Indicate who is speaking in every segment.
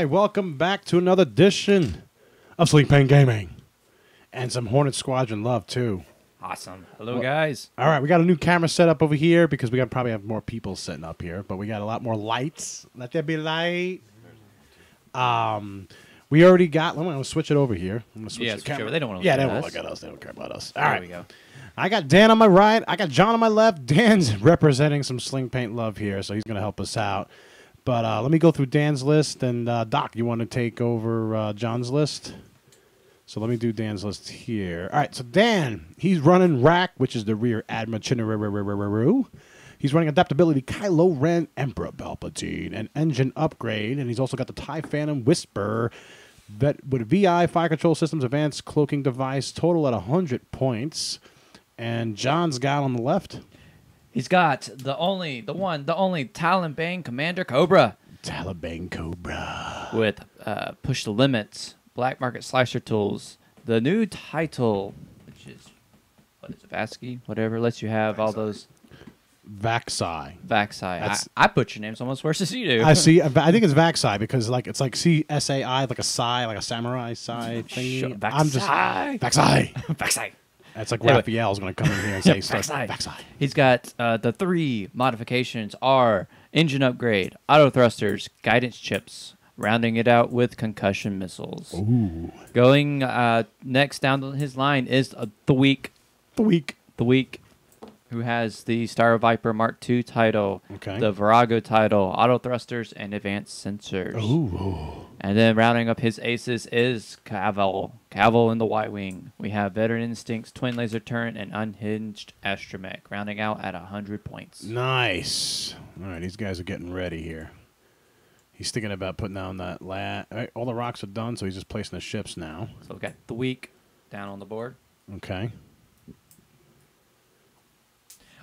Speaker 1: right, welcome back to another edition of Sleeping Gaming. And some Hornet Squadron love, too.
Speaker 2: Awesome. Hello, guys.
Speaker 1: All right, we got a new camera set up over here because we got probably have more people sitting up here, but we got a lot more lights. Let there be light. We already got, I'm going to switch it over here. I'm going to switch the camera.
Speaker 2: Sure. They don't want to
Speaker 1: Yeah,
Speaker 2: look
Speaker 1: they
Speaker 2: at
Speaker 1: won't
Speaker 2: us.
Speaker 1: look at us. They don't care about us.
Speaker 2: There
Speaker 1: All right.
Speaker 2: we go.
Speaker 1: I got Dan on my right. I got John on my left. Dan's representing some Sling Paint love here, so he's going to help us out. But let me go through Dan's list. And, Doc, you want to take over John's list? So let me do Dan's list here. All right, so Dan, he's running RAC, which is the rear Admiral. He's running Adaptability, Kylo Ren, Emperor Palpatine, and Engine Upgrade. And he's also got the TIE Phantom Whisper with VI, Fire Control Systems, Advanced Cloaking Device, total at 100 points. And John's got on the left.
Speaker 2: He's got the only Talonbane Commander Cobra.
Speaker 1: Talonbane Cobra.
Speaker 2: With Push the Limits, Black Market Slicer Tools, the new title, which is, what is it, Vaksai? Whatever, lets you have all those.
Speaker 1: Vaksai.
Speaker 2: Vaksai. I put your names almost worse as you do.
Speaker 1: I see. I think it's Vaksai because it's like CSAI, like a sai, like a samurai sai thingy.
Speaker 2: Sure, Vaksai.
Speaker 1: I'm just Vaksai.
Speaker 2: Vaksai.
Speaker 1: That's like Raphael's going to come in here and say
Speaker 2: Vaksai. He's got the 3 modifications are engine upgrade, Autothrusters, guidance chips, rounding it out with concussion missiles.
Speaker 1: Ooh.
Speaker 2: Going next down his line is Thweek. Thweek, who has the StarViper Mk title, the Virago title, Autothrusters, and advanced sensors.
Speaker 1: Ooh.
Speaker 2: And then rounding up his aces is Kavil. Kavil in the Y-Wing. We have Veteran Instincts, Twin Laser Turret, and Unhinged Astromech, rounding out at 100 points.
Speaker 1: Nice. All right, these guys are getting ready here. He's thinking about putting down that all the rocks are done, so he's just placing the ships now.
Speaker 2: So we've got Thweek down on the board.
Speaker 1: Okay.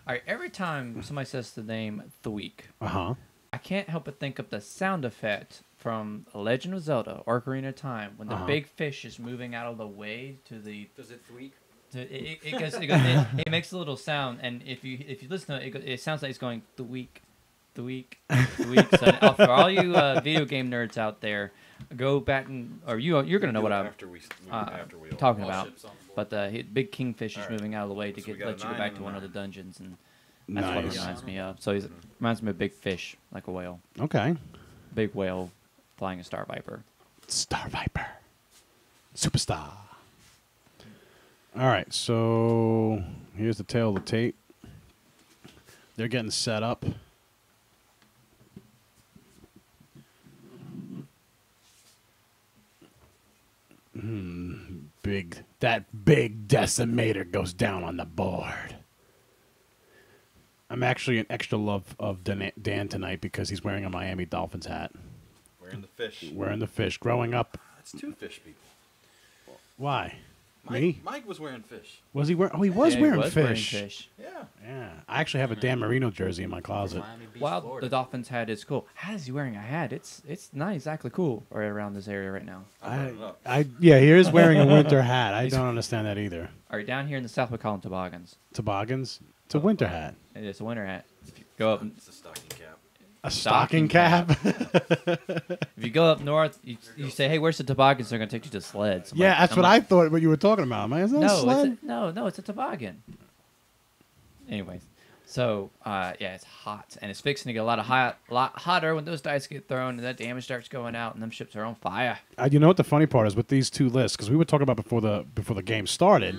Speaker 2: All right, every time somebody says the name Thweek,
Speaker 1: I
Speaker 2: can't help but think of the sound effect from Legend of Zelda, Ocarina of Time, when the big fish is moving out of the way to the... Does it Thweek? It makes a little sound, and if you listen to it, it sounds like it's going Thweek, Thweek, Thweek. So for all you video game nerds out there, go back and... Or you're going to know what I'm talking about. But the big kingfish is moving out of the way to let you go back to one of the dungeons, and that's what it reminds me of. So it reminds me of a big fish, like a whale.
Speaker 1: Okay.
Speaker 2: Big whale flying a StarViper.
Speaker 1: StarViper. Superstar. All right, so here's the tail of the tape. They're getting set up. That big Decimator goes down on the board. I'm actually in extra love of Dan tonight because he's wearing a Miami Dolphins hat.
Speaker 3: Wearing the fish.
Speaker 1: Wearing the fish. Growing up.
Speaker 3: That's 2 fish people.
Speaker 1: Why?
Speaker 3: Me? Mike was wearing fish.
Speaker 1: Was he wearing? Oh, he was wearing fish.
Speaker 3: Yeah.
Speaker 1: Yeah. I actually have a Dan Marino jersey in my closet.
Speaker 2: Wow, the Dolphins hat is cool. How is he wearing a hat? It's not exactly cool right around this area right now.
Speaker 1: Yeah, he is wearing a winter hat. I don't understand that either.
Speaker 2: All right, down here in the south we call them toboggans.
Speaker 1: Toboggans? It's a winter hat.
Speaker 2: It is a winter hat. If you go up,
Speaker 3: it's a stocking cap.
Speaker 1: A stocking cap?
Speaker 2: If you go up north, you say, "Hey, where's the toboggans?" They're gonna take you to sleds.
Speaker 1: That's what I thought. What you were talking about, man? Is that a sled?
Speaker 2: No, it's a toboggan. Anyways, so it's hot, and it's fixing to get a lot hotter when those dice get thrown, and that damage starts going out, and them ships are on fire.
Speaker 1: You know what the funny part is with these 2 lists? Because we were talking about before the game started.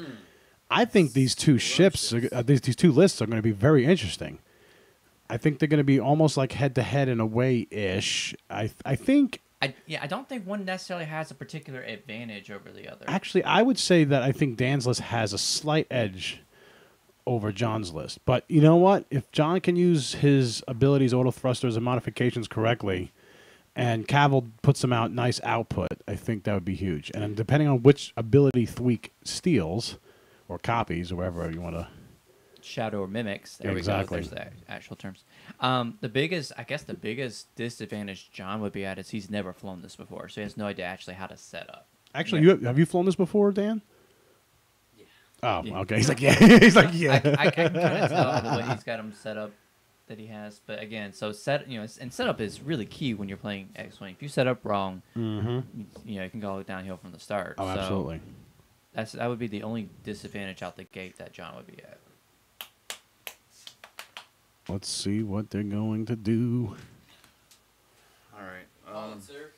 Speaker 1: I think these 2 ships, these 2 lists, are going to be very interesting. I think they're going to be almost like head-to-head in a way-ish. I think...
Speaker 2: I don't think one necessarily has a particular advantage over the other.
Speaker 1: Actually, I would say that I think Dan's list has a slight edge over John's list. But you know what? If John can use his abilities, Autothrusters, and modifications correctly, and Kavil puts them out nice output, I think that would be huge. And then depending on which ability Thweek steals, or copies, or whatever you want to...
Speaker 2: Shadow or mimics. There
Speaker 1: exactly.
Speaker 2: We go. There's the actual terms. The biggest disadvantage John would be at is he's never flown this before, so he has no idea actually how to set up.
Speaker 1: Actually, have you flown this before, Dan?
Speaker 3: Yeah.
Speaker 1: Oh, okay. He's like, yeah. He's like, yeah.
Speaker 2: I can kind of tell the way he's got them set up that he has. But again, so and setup is really key when you're playing X-Wing. If you set up wrong, it can go downhill from the start.
Speaker 1: Oh, absolutely.
Speaker 2: That would be the only disadvantage out the gate that John would be at.
Speaker 1: Let's see what they're going to do.
Speaker 3: All right.
Speaker 4: Sir,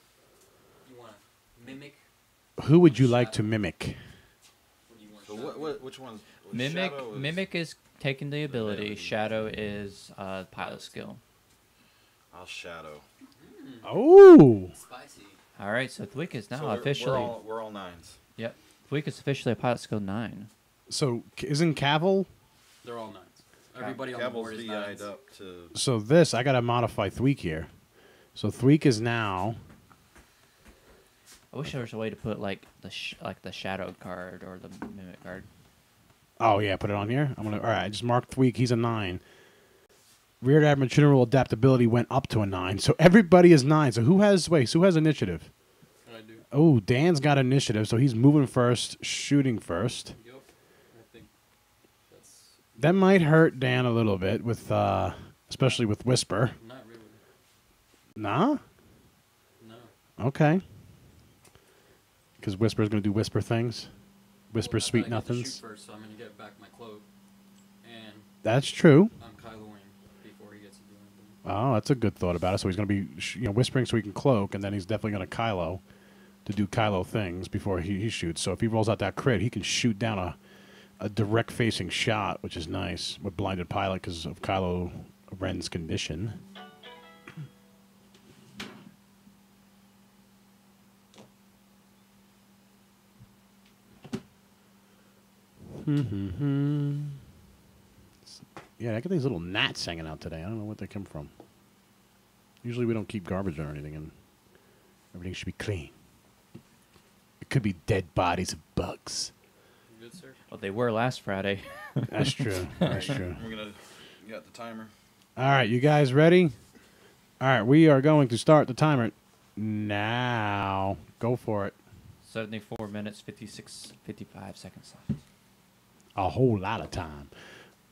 Speaker 4: you want to mimic?
Speaker 1: Who would you like to mimic?
Speaker 3: So which one's
Speaker 2: Mimic is taking the ability. Shadow is pilot skill.
Speaker 3: I'll Shadow.
Speaker 1: Oh.
Speaker 4: Spicy.
Speaker 2: All right, so Thweek is now
Speaker 3: So
Speaker 2: officially.
Speaker 3: we're all 9s.
Speaker 2: Yep, Thweek is officially a pilot skill 9.
Speaker 1: So isn't Kavil?
Speaker 4: They're all 9s. Everybody on the board is
Speaker 3: VI'd
Speaker 4: 9s.
Speaker 3: up to.
Speaker 1: So this, I got to modify Thweek here. So Thweek is now.
Speaker 2: I wish there was a way to put like the shadow card or the mimic card.
Speaker 1: Oh yeah, put it on here. All right, I just marked Thweek. He's a 9. Rear Admiral General Adaptability went up to a 9. So everybody is 9. So who has initiative?
Speaker 4: I do.
Speaker 1: Oh, Dan's got initiative, so he's moving first, shooting first.
Speaker 4: Yep. I think that's
Speaker 1: That might hurt Dan a little bit with, especially with Whisper.
Speaker 4: not really.
Speaker 1: Nah.
Speaker 4: No.
Speaker 1: Okay. Because Whisper's gonna do Whisper things. Whisper sweet
Speaker 4: I get to shoot
Speaker 1: nothings.
Speaker 4: first, so I'm gonna get back my cloak, and
Speaker 1: That's true.
Speaker 4: I'm Kyloing before he gets to do anything.
Speaker 1: Oh, that's a good thought about it. So he's going to be, whispering so he can cloak, and then he's definitely going to Kylo to do Kylo things before he shoots. So if he rolls out that crit, he can shoot down a direct facing shot, which is nice with blinded pilot because of Kylo Ren's condition. Yeah, I got these little gnats hanging out today. I don't know what they come from. Usually we don't keep garbage or anything, and everything should be clean. It could be dead bodies of bugs.
Speaker 4: Good, sir.
Speaker 2: Well, they were last Friday.
Speaker 1: That's true. That's true.
Speaker 3: You got the timer.
Speaker 1: All right, you guys ready? All right, we are going to start the timer now. Go for it.
Speaker 2: 74 minutes, 55 seconds left.
Speaker 1: A whole lot of time.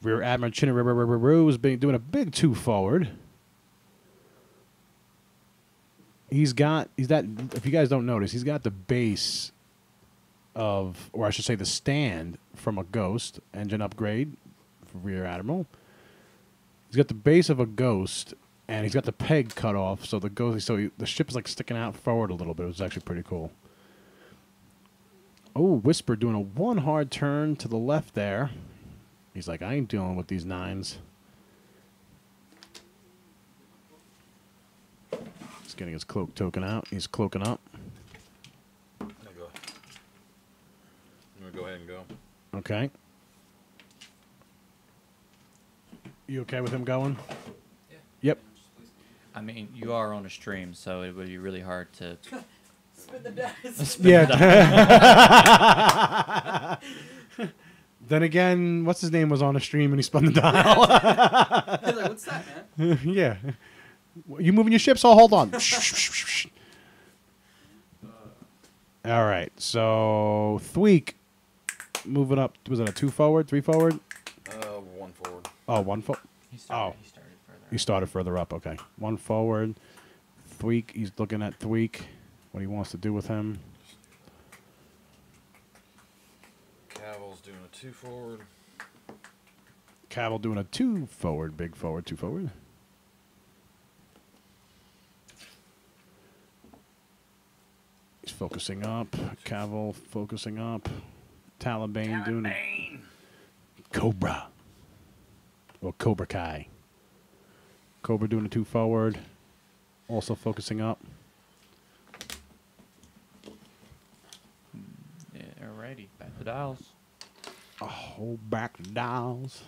Speaker 1: Rear Admiral Chiraneau has been doing a big 2 forward. He's that, if you guys don't notice, he's got the base of, or I should say the stand from a Ghost engine upgrade for Rear Admiral. He's got the base of a Ghost, and he's got the peg cut off, so the ship is like sticking out forward a little bit. It was actually pretty cool. Oh, Whisper doing a 1 hard turn to the left there. He's like, I ain't dealing with these 9s. He's getting his cloak token out. He's cloaking up.
Speaker 3: I'm gonna go ahead and go.
Speaker 1: Okay. You okay with him going?
Speaker 4: Yeah.
Speaker 1: Yep.
Speaker 2: I mean, you are on a stream, so it would be really hard to.
Speaker 4: Spin the dice.
Speaker 1: Yeah. Then again, what's his name was on a stream and he spun the dial.
Speaker 4: I was like, what's that, man?
Speaker 1: Yeah. You moving your ships? Oh, hold on. All right. So Thweek moving up. Was it a 2 forward, 3 forward?
Speaker 3: 1 forward.
Speaker 1: Oh, 1 forward.
Speaker 2: He started further.
Speaker 1: He started further up. Okay. 1 forward. Thweek. He's looking at Thweek. What he wants to do with him.
Speaker 3: Cavil's doing a 2 forward.
Speaker 1: Kavil doing a 2 forward. Big forward. 2 forward. He's focusing up. Kavil focusing up. Talonbane doing a Cobra. Or Cobra Kai. Cobra doing a 2 forward. Also focusing up.
Speaker 2: Yeah, alrighty, back to dials.
Speaker 1: A whole back of dials.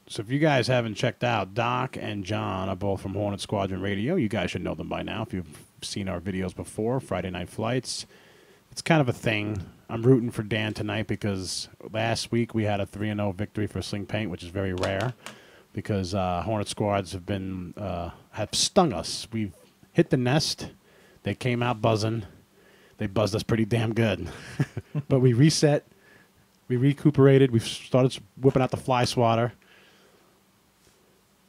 Speaker 1: So if you guys haven't checked out, Doc and John are both from Hornet Squadron Radio. You guys should know them by now if you've seen our videos before, Friday Night Flights. It's kind of a thing. I'm rooting for Dan tonight because last week we had a 3-0 victory for Sling Paint, which is very rare because Hornet Squads have stung us. We've hit the nest. They came out buzzing. They buzzed us pretty damn good. But we reset, We recuperated. We've started whipping out the fly swatter.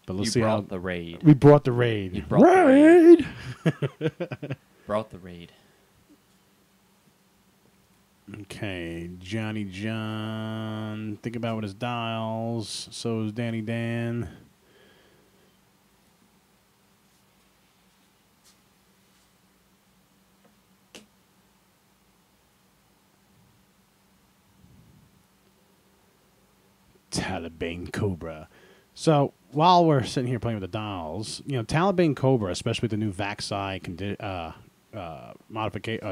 Speaker 1: But let's see how
Speaker 2: the raid.
Speaker 1: we brought the raid.
Speaker 2: You brought the
Speaker 1: raid.
Speaker 2: Brought the raid.
Speaker 1: Okay, Johnny John. Think about what his dials. So is Danny Dan. Talonbane Cobra. So while we're sitting here playing with the dials, you know, Talonbane Cobra, especially the new Vaksai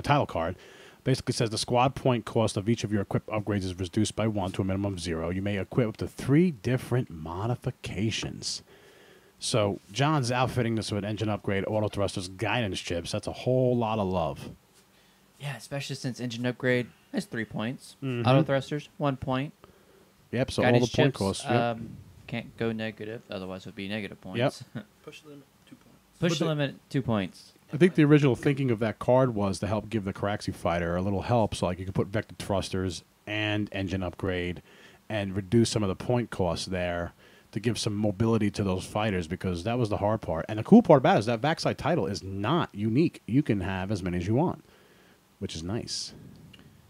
Speaker 1: title card, basically says the squad point cost of each of your equipped upgrades is reduced by 1 to a minimum of 0. You may equip up to 3 different modifications. So John's outfitting this with engine upgrade, Autothrusters, guidance chips. That's a whole lot of love.
Speaker 2: Yeah, especially since engine upgrade has 3 points.
Speaker 1: Mhm.
Speaker 2: Auto-thrusters, 1 point.
Speaker 1: Yep, so
Speaker 2: Guidance
Speaker 1: all the point
Speaker 2: chips,
Speaker 1: costs. Yep.
Speaker 2: Can't go negative, otherwise it would be negative points.
Speaker 4: Push the limit 2 points.
Speaker 2: Push the limit 2 points.
Speaker 1: I think the original thinking of that card was to help give the Kihraxz fighter a little help, so like you could put vector thrusters and engine upgrade and reduce some of the point costs there to give some mobility to those fighters, because that was the hard part. And the cool part about it is that Vaksai title is not unique. You can have as many as you want, which is nice.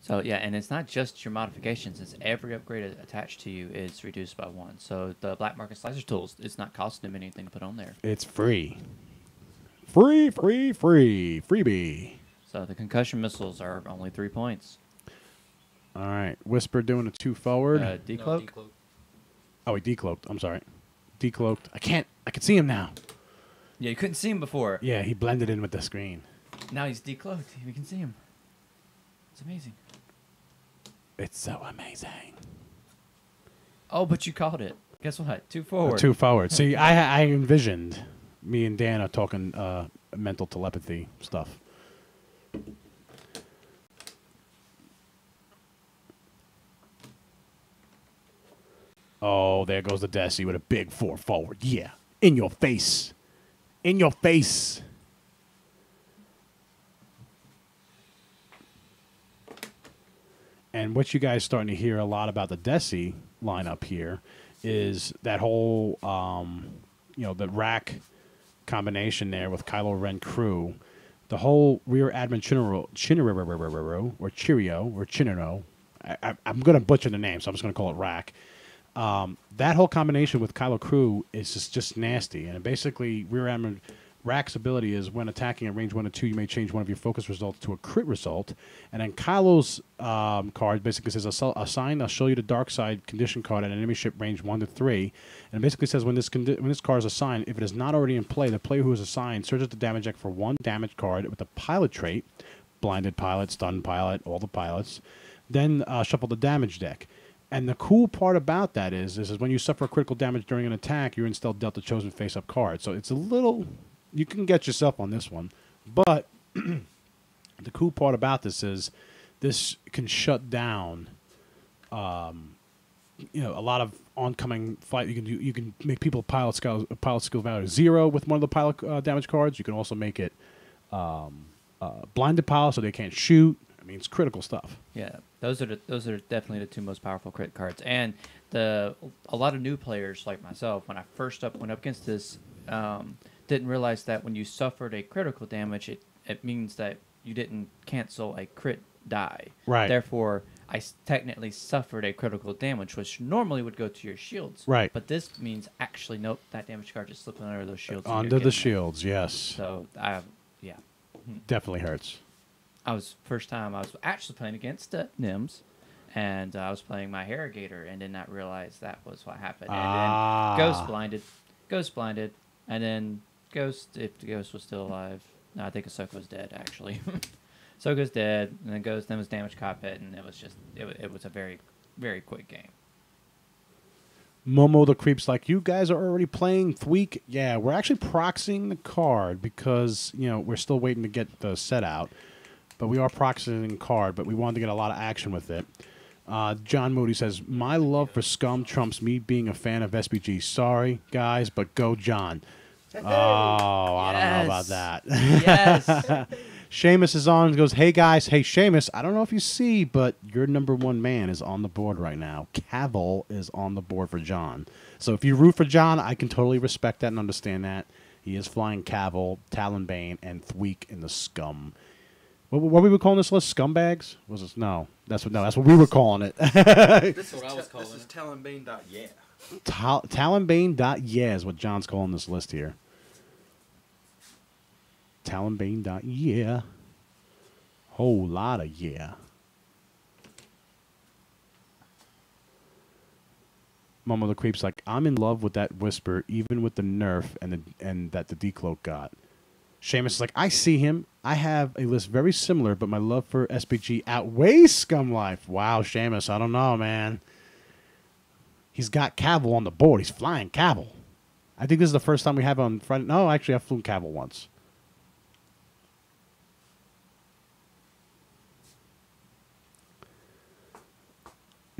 Speaker 2: So yeah, and it's not just your modifications. It's every upgrade attached to you is reduced by 1. So the black market slicer tools, it's not costing them anything to put on there.
Speaker 1: It's free. Free, free, free. Freebie.
Speaker 2: So the concussion missiles are only 3 points.
Speaker 1: All right. Whisper doing a 2 forward.
Speaker 2: Decloak?
Speaker 4: No, decloak.
Speaker 1: Oh, he decloaked. I'm sorry. Decloaked. I can see him now.
Speaker 2: Yeah, you couldn't see him before.
Speaker 1: Yeah, he blended in with the screen.
Speaker 2: Now he's decloaked. We can see him. It's amazing.
Speaker 1: It's so amazing.
Speaker 2: Oh, but you called it. Guess what? 2 forward.
Speaker 1: 2 forward. See, I envisioned me and Dan are talking mental telepathy stuff. Oh, there goes the Desi with a big 4 forward. Yeah. In your face. In your face. And what you guys starting to hear a lot about the Desi lineup here is that whole, the RAC combination there with Kylo Ren crew. The whole Rear Admiral Chiraneau. I'm going to butcher the name, so I'm just going to call it RAC. That whole combination with Kylo crew is just nasty. And basically, Rear Admiral RAC's ability is when attacking at range 1 or 2, you may change one of your focus results to a crit result. And then Kylo's card basically says, assign a show you the dark side condition card at an enemy ship range 1 to 3. And it basically says when this card is assigned, if it is not already in play, the player who is assigned searches the damage deck for 1 damage card with a pilot trait, blinded pilot, stunned pilot, all the pilots. Then shuffle the damage deck. And the cool part about that is when you suffer critical damage during an attack, you're instead dealt the chosen face-up card. So it's a little... You can get yourself on this one. But the cool part about this is this can shut down a lot of oncoming fight. You can make people pilot skill value 0 with one of the pilot damage cards. You can also make it blinded pilot so they can't shoot. I mean, it's critical stuff.
Speaker 2: Yeah, those are definitely the 2 most powerful crit cards. And a lot of new players like myself, when I first went up against this, didn't realize that when you suffered a critical damage, it means that you didn't cancel a crit die.
Speaker 1: Right.
Speaker 2: Therefore, I technically suffered a critical damage, which normally would go to your shields.
Speaker 1: Right.
Speaker 2: But this means actually, nope, that damage card just slipping under those shields.
Speaker 1: Under the shields, yes.
Speaker 2: So, yeah.
Speaker 1: Definitely hurts.
Speaker 2: First time I was actually playing against NIMS, and I was playing my Harrigator and did not realize that was what happened. And then Ghost blinded, and then Ghost, if the Ghost was still alive, no, I think Ahsoka was dead, actually. Ahsoka's dead, and then Ghost, then was damaged cockpit, and it was a very, very quick game.
Speaker 1: Momo the Creep's like, you guys are already playing Thweek? Yeah, we're actually proxying the card because, we're still waiting to get the set out. But we are proxying the card, but we wanted to get a lot of action with it. John Moody says, my love for Scum trumps me being a fan of SPG. Sorry, guys, but go John. Oh, I don't know about that.
Speaker 2: Yes.
Speaker 1: Seamus is on and goes, hey, guys. Hey, Seamus, I don't know if you see, but your #1 man is on the board right now. Kavil is on the board for John. So if you root for John, I can totally respect that and understand that. He is flying Kavil, Talonbane, and Thweek in the scum. What we were calling this list? Scumbags? Was it? No, that's what we were calling it.
Speaker 4: This is what I was calling
Speaker 5: This is
Speaker 4: it.
Speaker 5: Talonbane.yeah.
Speaker 1: Talonbane.yeah is what John's calling this list here. Talonbane.yeah. Whole lot of yeah. Momo the Creep's like, I'm in love with that Whisper, even with the nerf and that the decloak got. Seamus is like, I see him. I have a list very similar, but my love for SPG outweighs Scum Life. Wow, Seamus, I don't know, man. He's got Kavil on the board. He's flying Kavil. I think this is the first time we have on Friday. No, actually, I've flown Kavil once.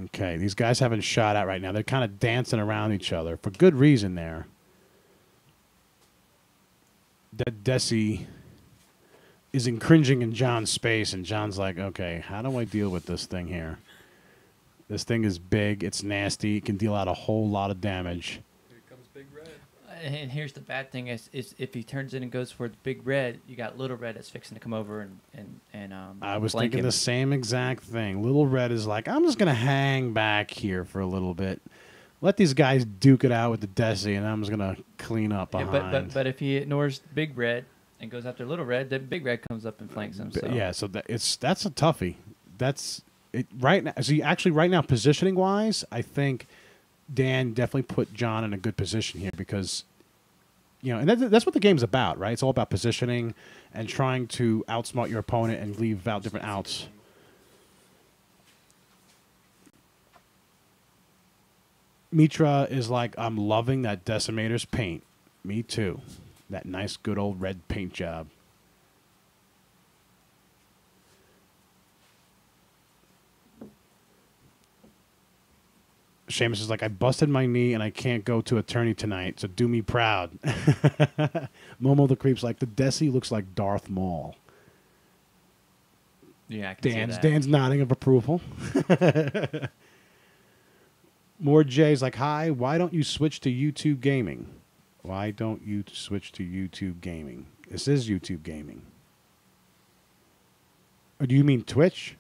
Speaker 1: Okay, these guys haven't shot at right now. They're kind of dancing around each other for good reason there. That Desi is cringing in John's space, and John's like, okay, how do I deal with this thing here? This thing is big. It's nasty. It can deal out a whole lot of damage.
Speaker 4: Here comes Big Red.
Speaker 2: And here's the bad thing is if he turns in and goes for the Big Red, you got Little Red that's fixing to come over and
Speaker 1: I was
Speaker 2: flank
Speaker 1: thinking
Speaker 2: him.
Speaker 1: the same exact thing. Little Red is like, I'm just going to hang back here for a little bit. Let these guys duke it out with the Desi, and I'm just going to clean up
Speaker 2: Yeah,
Speaker 1: behind.
Speaker 2: but if he ignores Big Red and goes after Little Red, then Big Red comes up and flanks him. So.
Speaker 1: Yeah, so that's a toughie. That's it right now. So actually, right now, positioning wise, I think Dan definitely put John in a good position here because, you know, and that's what the game's about, right? It's all about positioning and trying to outsmart your opponent and leave out different outs. Mitra is like, I'm loving that Decimator's paint. Me too. That nice, good old red paint job. Seamus is like, I busted my knee and I can't go to attorney tonight, so do me proud. Momo the Creep's like, the Desi looks like Darth Maul.
Speaker 2: Yeah, I can see that.
Speaker 1: Dan's nodding of approval. More J's like, hi, why don't you switch to YouTube Gaming? Why don't you switch to YouTube Gaming? This is YouTube Gaming. Or do you mean Twitch?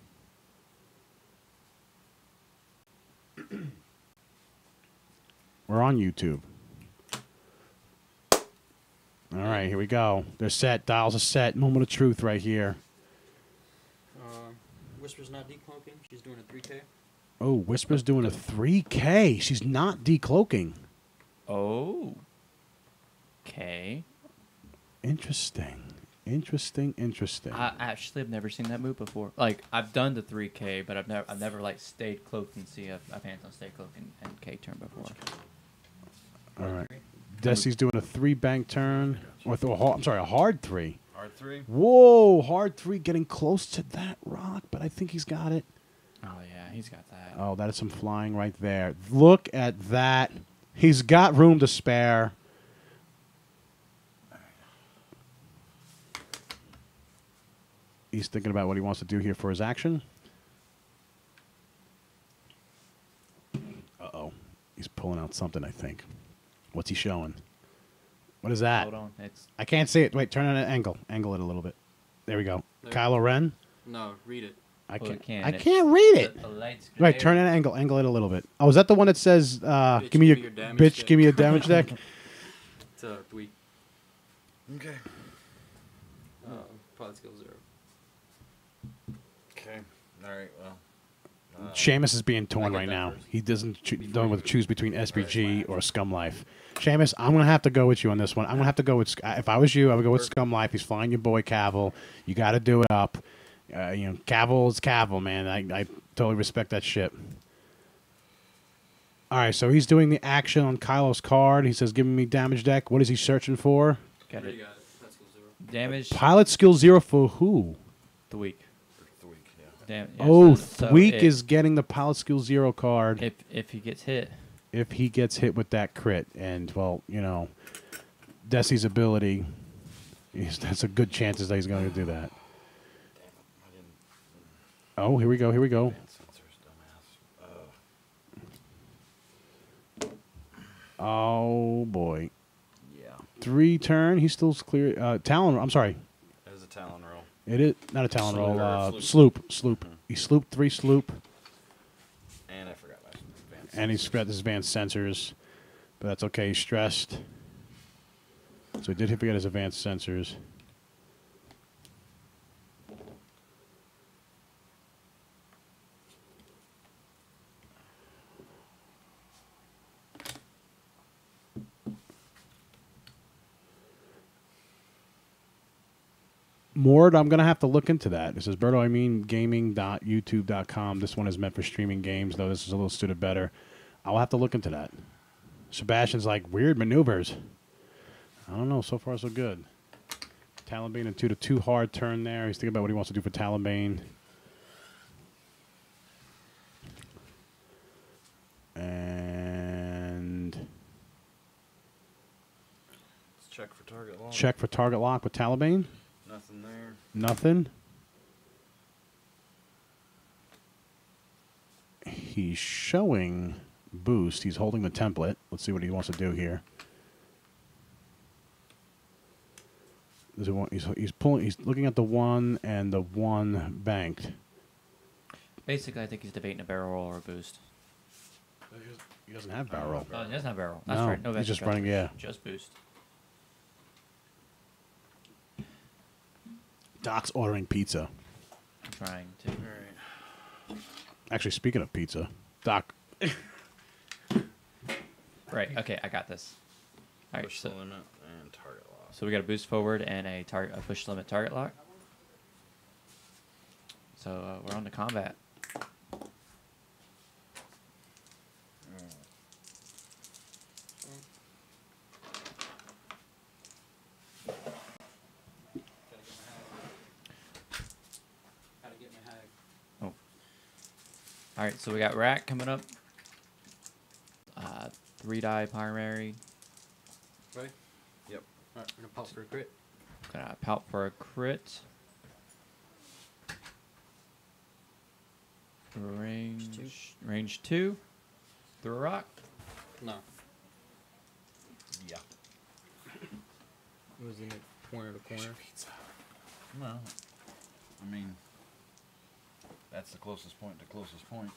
Speaker 1: We're on YouTube. All right, here we go. They're set. Dials are set. Moment of truth right here.
Speaker 4: Whisper's not decloaking. She's doing a 3K.
Speaker 1: Oh, Whisper's doing a 3K. She's not decloaking.
Speaker 2: Oh. Okay.
Speaker 1: Interesting. Interesting.
Speaker 2: I actually have never seen that move before. Like I've done the 3K, but I've never like stayed cloaked and see a Phantom stay cloaked and K turn before.
Speaker 1: All right. Desi's doing a 3-bank turn. I'm sorry, a hard 3.
Speaker 3: Hard 3.
Speaker 1: Whoa, hard 3 getting close to that rock, but I think he's got it.
Speaker 2: Oh yeah, he's got that.
Speaker 1: Oh, that is some flying right there. Look at that. He's got room to spare. He's thinking about what he wants to do here for his action. Uh-oh. He's pulling out something, I think. What's he showing? What is that?
Speaker 2: Hold on, it's
Speaker 1: I can't see it. Wait, turn it at an angle. Angle it a little bit. There we go.
Speaker 4: There.
Speaker 1: Kylo Ren?
Speaker 4: No, read it.
Speaker 1: I
Speaker 2: Well,
Speaker 1: can't.
Speaker 2: it can.
Speaker 1: I can't read it.
Speaker 2: the light's
Speaker 1: Right, turn it at an angle. Angle it a little bit. Oh, is that the one that says,
Speaker 4: Bitch,
Speaker 1: give me your
Speaker 4: damage
Speaker 1: bitch,
Speaker 4: deck."
Speaker 1: give me your damage deck?
Speaker 4: It's a Thweek.
Speaker 3: Okay.
Speaker 4: Pilot skill 0.
Speaker 3: Okay. All right. Well.
Speaker 1: Seamus is being torn
Speaker 3: I get
Speaker 1: right
Speaker 3: that
Speaker 1: now.
Speaker 3: first.
Speaker 1: He doesn't
Speaker 3: Before
Speaker 1: know
Speaker 3: you
Speaker 1: whether to
Speaker 3: go.
Speaker 1: choose between SPG or Scum Life. Seamus, I'm gonna have to go with you on this one. I'm gonna have to go with. If I was you, I would go with Scum Life. He's flying your boy Kavil. You got to do it up. You know, Kavil's Kavil, man. I totally respect that shit. All right, so he's doing the action on Kylo's card. He says, "Give me damage deck." What is he searching for?
Speaker 2: got
Speaker 4: Already
Speaker 2: it.
Speaker 4: got it. Pilot skill 0.
Speaker 2: Damage
Speaker 1: Pilot skill 0 for who?
Speaker 2: the week.
Speaker 3: Thweek, yeah.
Speaker 2: Yeah,
Speaker 1: Oh,
Speaker 2: so
Speaker 1: Thweek
Speaker 2: it-
Speaker 1: is getting the Pilot skill 0 card
Speaker 2: if he gets hit.
Speaker 1: if he gets hit with that crit. And, well, you know, Desi's ability, that's a good chance that he's going to do that. Oh, here we go. Here we go.
Speaker 3: Advanced sensors, dumbass.
Speaker 1: Oh boy.
Speaker 3: Yeah.
Speaker 1: 3 turn. He's still clear. Talon. I'm sorry.
Speaker 3: That is a Talon roll.
Speaker 1: It is not a Talon
Speaker 3: Sloop.
Speaker 1: roll. Sloop.
Speaker 3: Mhm.
Speaker 1: He slooped 3 sloop,
Speaker 3: And I forgot my advanced
Speaker 1: and he's
Speaker 3: sensors.
Speaker 1: got his advanced sensors, but that's okay. He's stressed, so he did forget his advanced sensors. Mord, I'm going to have to look into that. This is BertoImeanGaming.youtube.com. This one is meant for streaming games, though this is a little suited better. I'll have to look into that. Sebastian's like, weird maneuvers. I don't know. So far, so good. Talonbane into the 2 hard turn there. He's thinking about what he wants to do for Talonbane. And
Speaker 3: Let's check for target lock.
Speaker 1: check for target lock with Talonbane.
Speaker 3: Nothing there.
Speaker 1: Nothing. He's showing boost. He's holding the template. Let's see what he wants to do here. Does he want, he's pulling. He's looking at the 1 and the 1 banked.
Speaker 2: Basically, I think he's debating a barrel roll or a boost.
Speaker 1: He doesn't have barrel.
Speaker 2: Oh, he doesn't have barrel. That's
Speaker 1: No,
Speaker 2: right. No,
Speaker 1: he's just
Speaker 2: Vector
Speaker 1: running. Yeah.
Speaker 2: Just boost.
Speaker 1: Doc's ordering pizza.
Speaker 2: I'm trying to.
Speaker 3: All right.
Speaker 1: Actually, speaking of pizza, Doc.
Speaker 2: Right. Okay, I got this. All right.
Speaker 3: Push
Speaker 2: So,
Speaker 3: the limit and target lock.
Speaker 2: so we got a boost forward and a push limit target lock. So we're on to combat.
Speaker 4: How to get my hag.
Speaker 2: Oh. All right. So we got RAC coming up. 3-die primary.
Speaker 4: Right?
Speaker 3: Yep.
Speaker 4: Alright, we're gonna pop for a crit.
Speaker 2: Gonna palp for a crit. Range 2. Through a rock.
Speaker 4: No.
Speaker 3: Yeah.
Speaker 4: It was in it corner to corner.
Speaker 3: No. I mean, that's the closest point to closest point.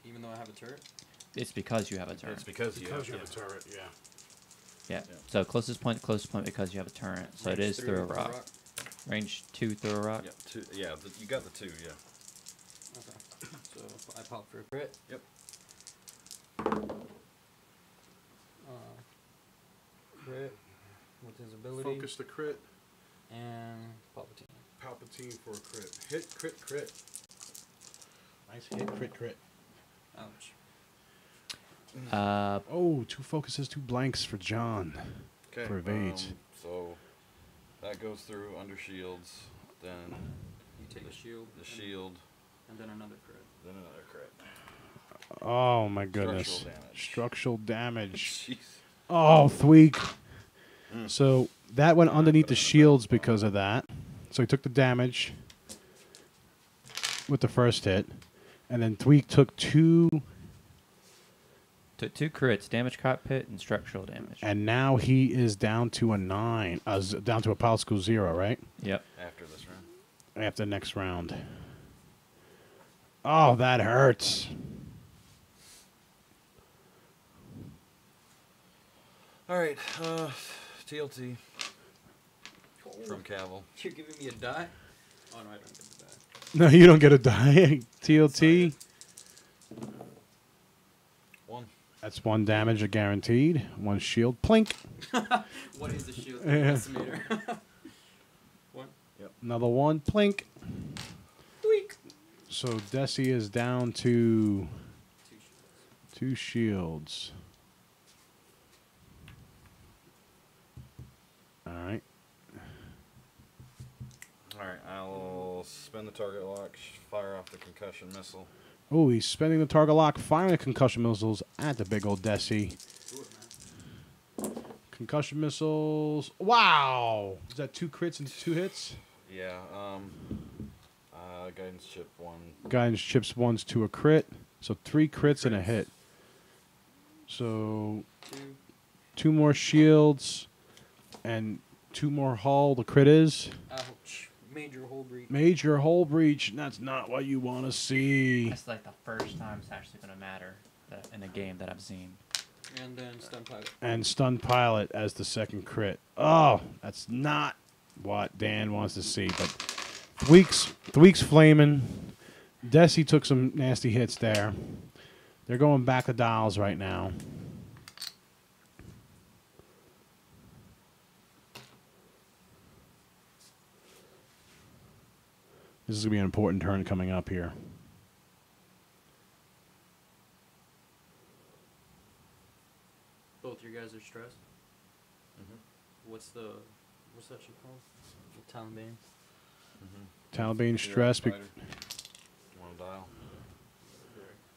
Speaker 4: Even though I have a turret?
Speaker 2: It's because you have a turret.
Speaker 3: It's because you have
Speaker 1: a turret. Yeah.
Speaker 2: Yeah.
Speaker 3: Yeah.
Speaker 2: So closest point because you have a turret. So it
Speaker 4: Range
Speaker 2: is
Speaker 4: 3
Speaker 2: through a rock. Range 2 through a rock.
Speaker 3: Yeah, two. Yeah, you got the 2. Yeah.
Speaker 4: Okay. So I pop for a crit.
Speaker 3: Yep.
Speaker 4: Crit with his ability.
Speaker 1: Focus the crit.
Speaker 4: And Palpatine.
Speaker 1: Palpatine for a crit. Hit, crit, crit. Nice hit, crit, crit.
Speaker 4: Ouch.
Speaker 1: Oh, 2 focuses, 2 blanks for John.
Speaker 3: Okay.
Speaker 1: For evades.
Speaker 3: So that goes through under shields, then
Speaker 4: You take a shield.
Speaker 3: the shield,
Speaker 4: And then another crit.
Speaker 3: then another crit.
Speaker 1: Oh my goodness.
Speaker 3: Structural damage.
Speaker 1: Structural damage.
Speaker 3: Jeez.
Speaker 1: Oh, Thweek.
Speaker 3: Mm.
Speaker 1: So that went underneath the shields because of that. So he took the damage with the first hit. And then Thweek took 2.
Speaker 2: Took 2 crits, damage cockpit, and structural damage.
Speaker 1: And now he is down to a 9. Down to a power school 0, right?
Speaker 2: Yep.
Speaker 3: After this round.
Speaker 1: After the next round. Oh, that hurts.
Speaker 3: All right. TLT from Kavil.
Speaker 4: You're giving me a die? Oh no, I don't get the die.
Speaker 1: No, you don't get a die. TLT.
Speaker 3: 1.
Speaker 1: That's 1 damage guaranteed. 1 shield. Plink.
Speaker 4: What is the shield?
Speaker 1: Yeah.
Speaker 4: Decimator. One.
Speaker 1: Another 1. Plink.
Speaker 4: Thweek.
Speaker 1: So Desi is down to
Speaker 4: 2 shields.
Speaker 1: 2 shields. All right.
Speaker 3: All right. I'll spend the target lock, fire off the concussion missile.
Speaker 1: Oh, he's spending the target lock, firing the concussion missiles at the big old Desi.
Speaker 4: Do it, man.
Speaker 1: Concussion missiles. Wow. Is that 2 crits and 2 hits?
Speaker 3: Yeah. Guidance chip 1.
Speaker 1: Guidance chips 1s to a crit. So 3 crits and a hit. So 2 more shields and 2 more hull. The crit is
Speaker 4: Ouch. Major hull breach.
Speaker 1: major hull breach. And that's not what you want to see.
Speaker 2: That's like the first time it's actually going to matter in a game that I've seen.
Speaker 4: And then stun pilot.
Speaker 1: And stun pilot as the second crit. Oh, that's not what Dan wants to see. But Thweek's flaming. Desi took some nasty hits there. They're going back to dials right now. This is going to be an important turn coming up here.
Speaker 4: Both your guys are stressed. What's that shit called? The Talonbane.
Speaker 1: Talonbane stress.
Speaker 3: One dial.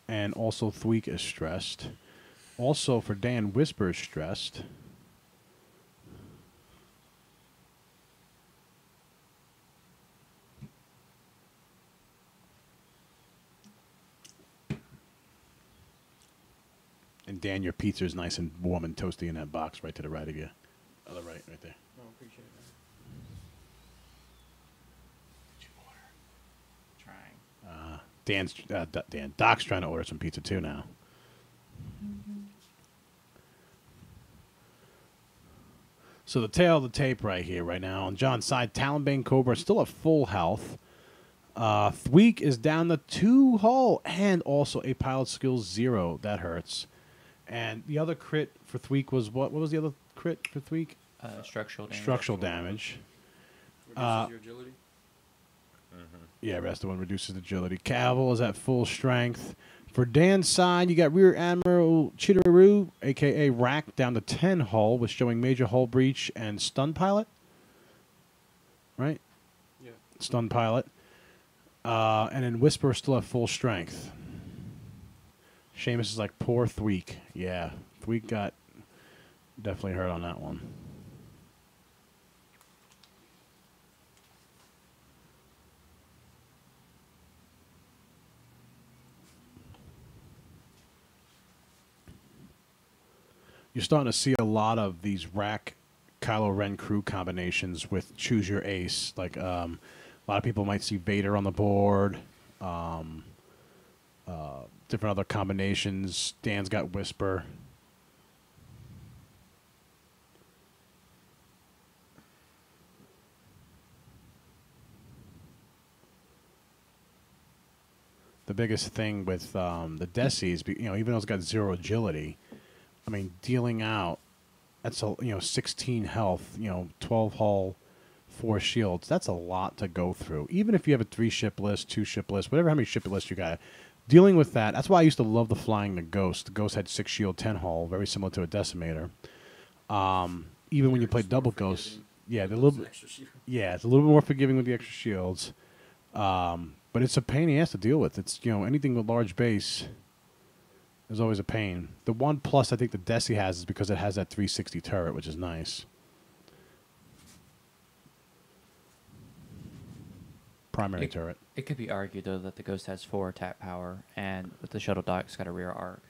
Speaker 1: And also Thweek is stressed. Also for Dan, Whisper is stressed. And Dan, your pizza is nice and warm and toasty in that box right to the right of you. Other right there.
Speaker 4: Oh, appreciate it.
Speaker 1: Doc's trying to order some pizza too now. So the tail of the tape right here, right now. On John's side, Talonbane Cobra still at full health. Thweek is down to 2 hull and also a pilot skill 0. That hurts. And the other crit for Thweek was what? What was the other crit for Thweek?
Speaker 2: Structural damage.
Speaker 1: Structural damage.
Speaker 4: Reduces your agility.
Speaker 1: Yeah, that's the one reduces agility. Kavil is at full strength. For Dan's side, you got Rear Admiral Chiraneau, a.k.a. RAC, down to 10 hull, with showing major hull breach and stun pilot. Right?
Speaker 4: Yeah.
Speaker 1: Stun pilot. And then Whisper still at full strength. Seamus is like, poor Thweek. Yeah, Thweek got definitely hurt on that one. You're starting to see a lot of these RAC Kylo Ren crew combinations with choose your ace. Like a lot of people might see Vader on the board. Different other combinations. Dan's got Whisper. The biggest thing with the Decis, even though it's got 0 agility, I mean, dealing out, that's 16 health, 12 hull, 4 shields. That's a lot to go through. Even if you have a 3-ship list, 2-ship list, whatever how many ship lists you got, dealing with that. That's why I used to love the flying the Ghost. The Ghost had 6 shield, 10 hull, very similar to a Decimator. Even when you play double Ghost, yeah, it's a little bit more forgiving with the extra shields. But it's a pain in the ass to deal with. It's anything with large base is always a pain. The one plus I think the Deci has is because it has that 360 turret, which is nice. Primary turret.
Speaker 2: It could be argued, though, that the Ghost has 4 attack power, and with the Shuttle Dock, it's got a rear arc.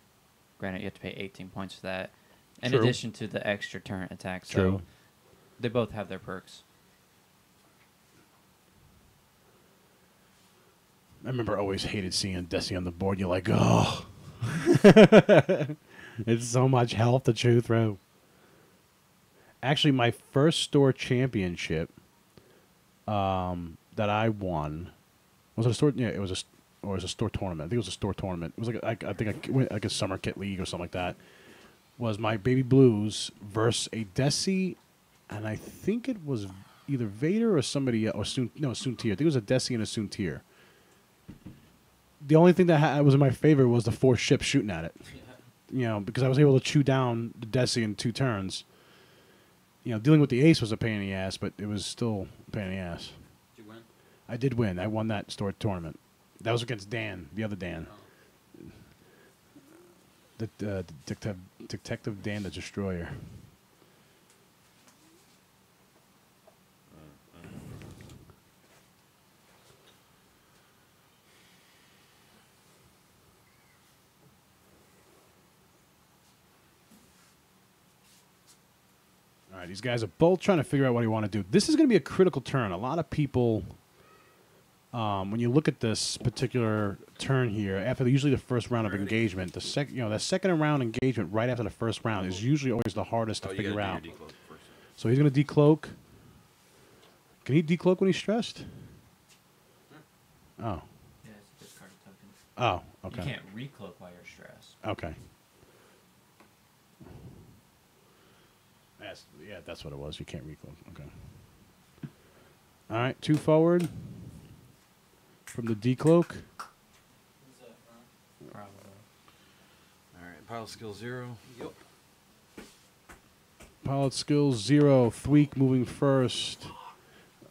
Speaker 2: Granted, you have to pay 18 points for that, in addition to the extra turret attack. So
Speaker 1: True.
Speaker 2: They both have their perks.
Speaker 1: I remember I always hated seeing Deci on the board. You're like, oh. It's so much health to chew through. Actually, my first store championship that I won was it a store? Yeah, it was a store tournament. I think it was a store tournament. It was like I think I went like a summer kit league or something like that. Was my Baby Blues versus a Deci, and I think it was either Vader or somebody else, or Soontir. I think it was a Deci and a Soontir. The only thing that was in my favor was the 4 ships shooting at it. Because I was able to chew down the Deci in 2 turns. Dealing with the ace was a pain in the ass, but it was still a pain in the ass.
Speaker 4: Did you win?
Speaker 1: I did win. I won that store tournament. That was against Dan, the other Dan.
Speaker 4: Oh.
Speaker 1: The Detective Dan the Destroyer. All right, these guys are both trying to figure out what they want to do. This is going to be a critical turn. A lot of people, when you look at this particular turn here, after usually the first round of engagement, the second round engagement right after the first round is usually always the hardest to figure out. So he's going to decloak. Can he decloak when he's stressed? Oh.
Speaker 2: Yeah, it's a discard token.
Speaker 1: Oh, okay.
Speaker 2: You can't recloak while you're stressed.
Speaker 1: Okay. That's what it was. You can't recloak. Okay. All right, 2 forward from the decloak.
Speaker 2: Probably.
Speaker 3: All right, pilot skill 0.
Speaker 4: Yep.
Speaker 1: Pilot skill 0. Thweek moving first.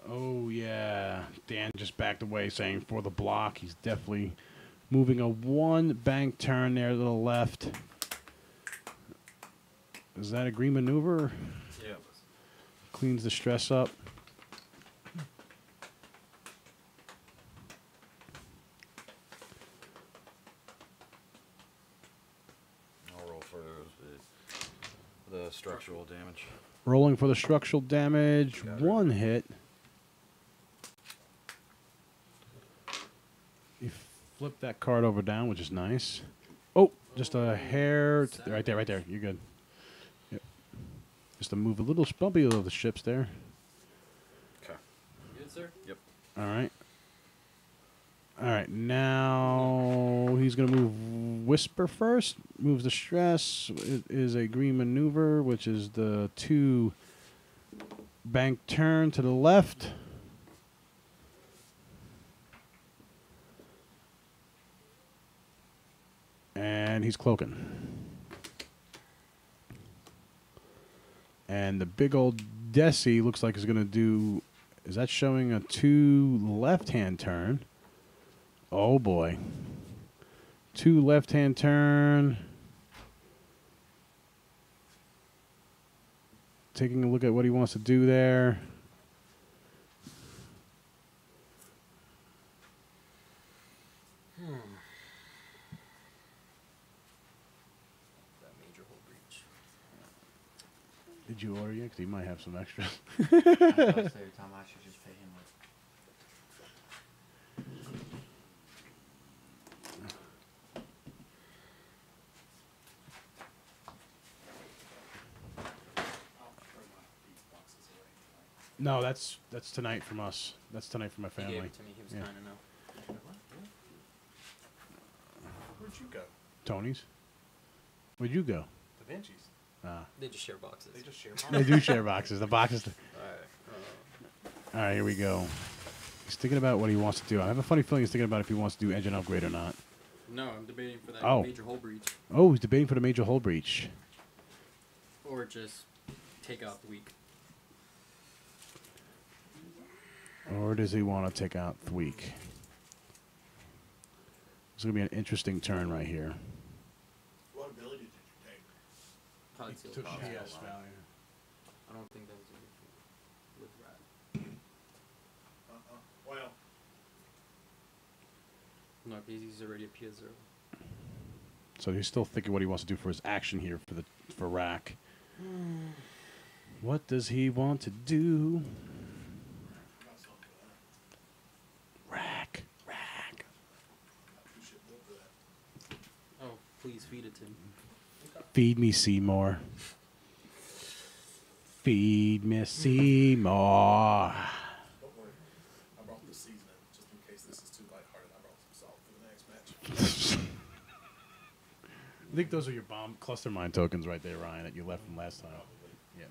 Speaker 1: Oh, yeah. Dan just backed away saying for the block. He's definitely moving a 1 bank turn there to the left. Is that a green maneuver?
Speaker 4: Yeah.
Speaker 1: Cleans the stress up.
Speaker 3: I'll roll for the structural damage.
Speaker 1: Rolling for the structural damage.
Speaker 3: Got it.
Speaker 1: 1 hit. You flip that card over down, which is nice. Oh, just a hair. Right there, right there. You're good. Yep. Just to move a little bumpy of the ships there.
Speaker 3: Okay.
Speaker 4: Good, sir?
Speaker 3: Yep.
Speaker 1: All right. All right, now he's going to move Whisper first. Moves the stress. It is a green maneuver, which is the 2 bank turn to the left. And he's cloaking. And the big old Deci looks like he's going to do... Is that showing a 2 left-hand turn? Oh, boy. 2 left-hand turn. Taking a look at what he wants to do there.
Speaker 4: That major hull breach.
Speaker 1: Did you order yet? Because he might have some extra.
Speaker 2: I was about to say, Tom, I should just pay him like. No, that's tonight from us. That's tonight from my
Speaker 4: He
Speaker 1: family.
Speaker 4: gave it to me. He was
Speaker 1: Yeah.
Speaker 4: kind of know.
Speaker 5: Where'd you go?
Speaker 1: Tony's. Where'd you go?
Speaker 5: Da Vinci's.
Speaker 4: They just share boxes.
Speaker 5: They just share
Speaker 1: They do share boxes. The boxes.
Speaker 4: Alright.
Speaker 1: All right, here we go. He's thinking about what he wants to do. I have a funny feeling he's thinking about if he wants to do engine upgrade or not.
Speaker 4: No, I'm debating for that
Speaker 1: Oh.
Speaker 4: major hull breach.
Speaker 1: Oh, he's debating for the major hull breach.
Speaker 4: Or just take out the weak.
Speaker 1: Or does he want to take out Thweek? It's going to be an interesting turn right here.
Speaker 5: What ability did you take?
Speaker 4: Probably seal
Speaker 1: Took
Speaker 4: cost.
Speaker 1: PS value.
Speaker 4: I don't think that was with rat.
Speaker 5: Well,
Speaker 4: No, because he's already a PS0.
Speaker 1: So he's still thinking what he wants to do for his action here for RAC. What does he want to do?
Speaker 5: I got something for that.
Speaker 1: RAC.
Speaker 5: You should look for that.
Speaker 4: Oh, please feed it to him.
Speaker 1: Feed me, Seymour. Feed me, Seymour.
Speaker 5: Don't worry. I brought the seasoning just in case this is too lighthearted. I brought some salt for the next match.
Speaker 1: I think those are your bomb cluster mine tokens right there, Ryan, that you left from last time. Yeah.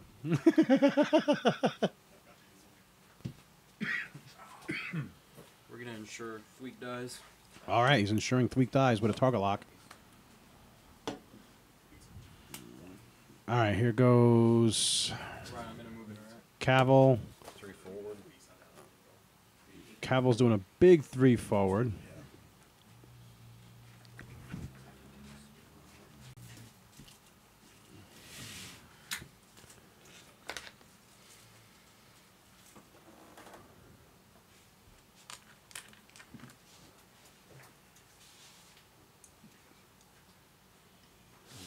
Speaker 4: We're going to ensure Thweek dies.
Speaker 1: All right, he's ensuring Thweek dies with a target lock. All right, here goes
Speaker 4: Right, I'm going to move it, alright?
Speaker 1: Kavil.
Speaker 3: 3 forward.
Speaker 1: Kavil's doing a big 3 forward.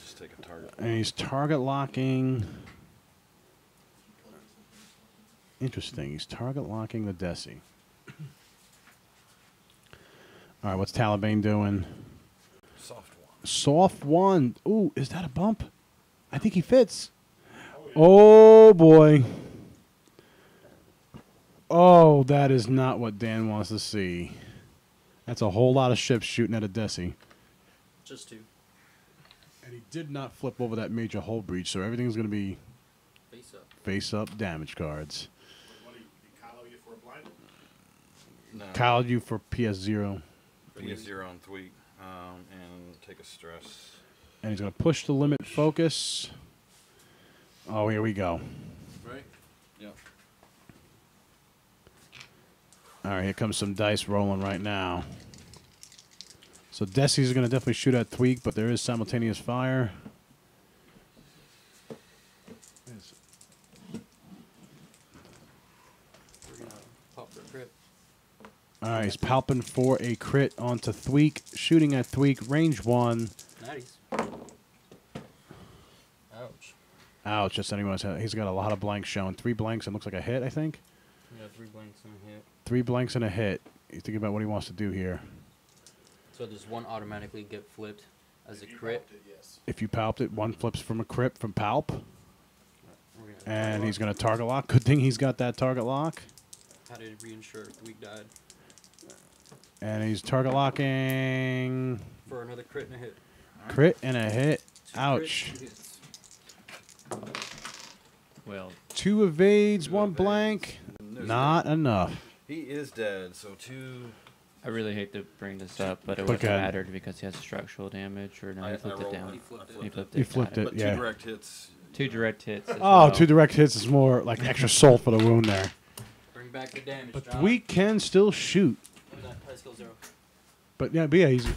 Speaker 3: Just take a target.
Speaker 1: And he's target locking Interesting. He's target locking the Deci. All right, what's Talonbane doing?
Speaker 3: Soft one.
Speaker 1: Soft one. Ooh, is that a bump? I think he fits. Oh, boy. Oh, that is not what Dan wants to see. That's a whole lot of ships shooting at a Deci.
Speaker 4: Just 2.
Speaker 1: And he did not flip over that major hull breach, so everything's going to be
Speaker 4: Face up.
Speaker 1: face-up damage cards.
Speaker 5: What do you Kylo you for a blind?
Speaker 3: No.
Speaker 1: Kyle, you for PS0.
Speaker 3: PS0 on Thweek. And take a stress.
Speaker 1: And he's going to push the limit focus. Oh, here we go.
Speaker 4: Right?
Speaker 3: Yep.
Speaker 1: All right, here comes some dice rolling right now. So Deci's going to definitely shoot at Thweek, but there is simultaneous fire.
Speaker 4: We're gonna pop for a crit.
Speaker 1: All right, he's palping for a crit onto Thweek, shooting at Thweek, range 1.
Speaker 4: Natties. Ouch.
Speaker 1: Ouch, just anyone's he's got a lot of blanks showing. 3 blanks and looks like a hit, I think.
Speaker 4: Yeah, 3 blanks and a hit.
Speaker 1: 3 blanks and a hit. He's thinking about what he wants to do here.
Speaker 4: So does one automatically get flipped as a
Speaker 5: If you
Speaker 4: crit?
Speaker 5: bumped it, yes.
Speaker 1: If you palped it, 1 flips from a crit from palp.
Speaker 4: We're gonna
Speaker 1: And he's going to target lock. Good thing he's got that target lock.
Speaker 4: How did reinsure if Thweek died?
Speaker 1: And he's target locking.
Speaker 4: For another crit and a hit.
Speaker 1: Crit and a hit.
Speaker 4: 2
Speaker 1: Ouch.
Speaker 4: crits, 2 hits.
Speaker 2: Well,
Speaker 1: 2 evades,
Speaker 3: 2
Speaker 1: 1
Speaker 3: evades.
Speaker 1: blank.
Speaker 3: And there's
Speaker 1: Not enough.
Speaker 3: He is dead, so 2.
Speaker 2: I really hate to bring this up, but it
Speaker 1: But
Speaker 2: wouldn't
Speaker 1: good.
Speaker 2: have mattered because he has structual damage, or no,
Speaker 3: I
Speaker 2: he flipped it
Speaker 3: rolled
Speaker 2: down.
Speaker 3: it.
Speaker 4: He flipped it.
Speaker 2: He flipped it.
Speaker 1: He flipped
Speaker 2: got
Speaker 1: it.
Speaker 3: But
Speaker 1: yeah.
Speaker 3: 2 direct hits.
Speaker 2: 2 direct hits. As
Speaker 1: Oh,
Speaker 2: well.
Speaker 1: 2 direct hits is more like extra salt for the wound there.
Speaker 4: Bring back the damage,
Speaker 1: But
Speaker 4: John.
Speaker 1: we can still shoot.
Speaker 4: What was that? High skill 0.
Speaker 1: But yeah, he's.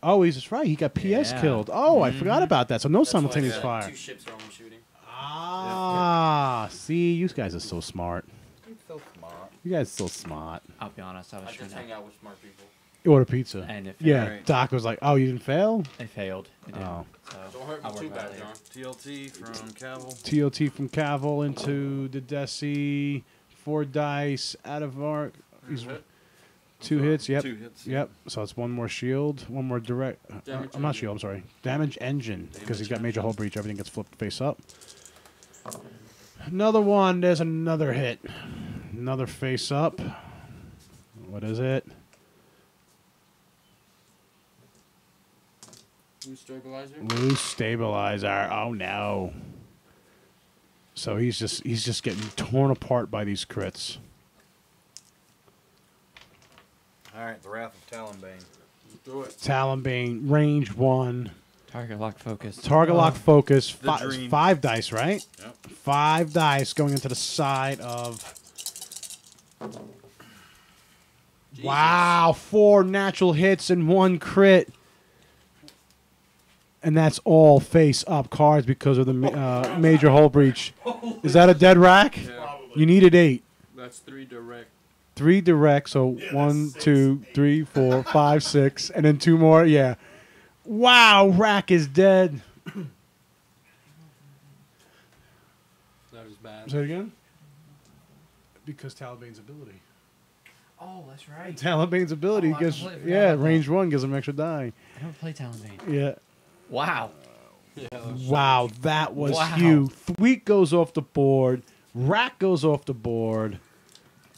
Speaker 1: Oh, he's right. He got PS
Speaker 2: Yeah.
Speaker 1: killed. Oh, I forgot about that. So no
Speaker 4: That's why
Speaker 1: simultaneous
Speaker 4: I
Speaker 1: fire.
Speaker 4: got 2 ships are only shooting.
Speaker 1: Ah, see, you guys are so smart.
Speaker 3: He's so smart.
Speaker 1: You guys are so smart.
Speaker 2: I'll be honest, I was
Speaker 4: I
Speaker 2: trying
Speaker 4: just hang
Speaker 2: to.
Speaker 4: out with smart people.
Speaker 1: You order pizza.
Speaker 2: And it
Speaker 1: Yeah,
Speaker 2: failed.
Speaker 1: Doc was like, "Oh, you didn't fail."
Speaker 2: It failed. It didn't.
Speaker 1: Oh.
Speaker 2: So
Speaker 4: Don't hurt
Speaker 2: I'll
Speaker 4: me too
Speaker 2: work on it
Speaker 4: bad,
Speaker 2: later.
Speaker 4: John.
Speaker 3: TLT from Kavil.
Speaker 1: TOT from Kavil into the Deci. 4 dice out of arc. He's
Speaker 4: Hit.
Speaker 1: 2 hits. Yep.
Speaker 3: 2 hits.
Speaker 1: Yep. So it's 1 more shield, 1 more direct.
Speaker 4: Damage
Speaker 1: I'm not
Speaker 4: engine.
Speaker 1: shield. I'm sorry. Damage engine because he's got major hull breach. Everything gets flipped face up. Another one. There's another hit. Another face up. What is it?
Speaker 4: Blue stabilizer.
Speaker 1: Loose stabilizer. Oh no. So he's just getting torn apart by these crits.
Speaker 3: Alright, the Wrath of Talonbane.
Speaker 4: Do it.
Speaker 1: Talonbane, range 1.
Speaker 2: Target lock focus.
Speaker 1: Target lock focus.
Speaker 3: The
Speaker 1: 5
Speaker 3: dream.
Speaker 1: dice, right?
Speaker 3: Yep.
Speaker 1: 5 dice going into the side of.
Speaker 4: Jesus.
Speaker 1: Wow, 4 natural hits and 1 crit. And that's all face up cards because of the major hull breach. Is that a dead rack?
Speaker 4: Yeah.
Speaker 5: Probably.
Speaker 1: You needed 8.
Speaker 4: That's 3 direct.
Speaker 1: 3 direct, so
Speaker 5: Yeah,
Speaker 1: 1,
Speaker 5: that's
Speaker 1: 2,
Speaker 5: 6,
Speaker 1: 3, 4, 5, 6, and then 2 more. Yeah. Wow, rack is dead.
Speaker 4: That is bad.
Speaker 1: Say it again. Because Talonbane's ability.
Speaker 2: Oh, that's right.
Speaker 1: Talonbane's ability
Speaker 2: Oh, I
Speaker 1: gives,
Speaker 2: completely forgot
Speaker 1: yeah,
Speaker 2: about that.
Speaker 1: range 1 gives him extra die.
Speaker 2: I don't play Talonbane.
Speaker 1: Yeah.
Speaker 2: Wow.
Speaker 4: Yeah, that was
Speaker 1: Wow, that was
Speaker 2: Wow.
Speaker 1: huge. Thweek goes off the board. Rack goes off the board.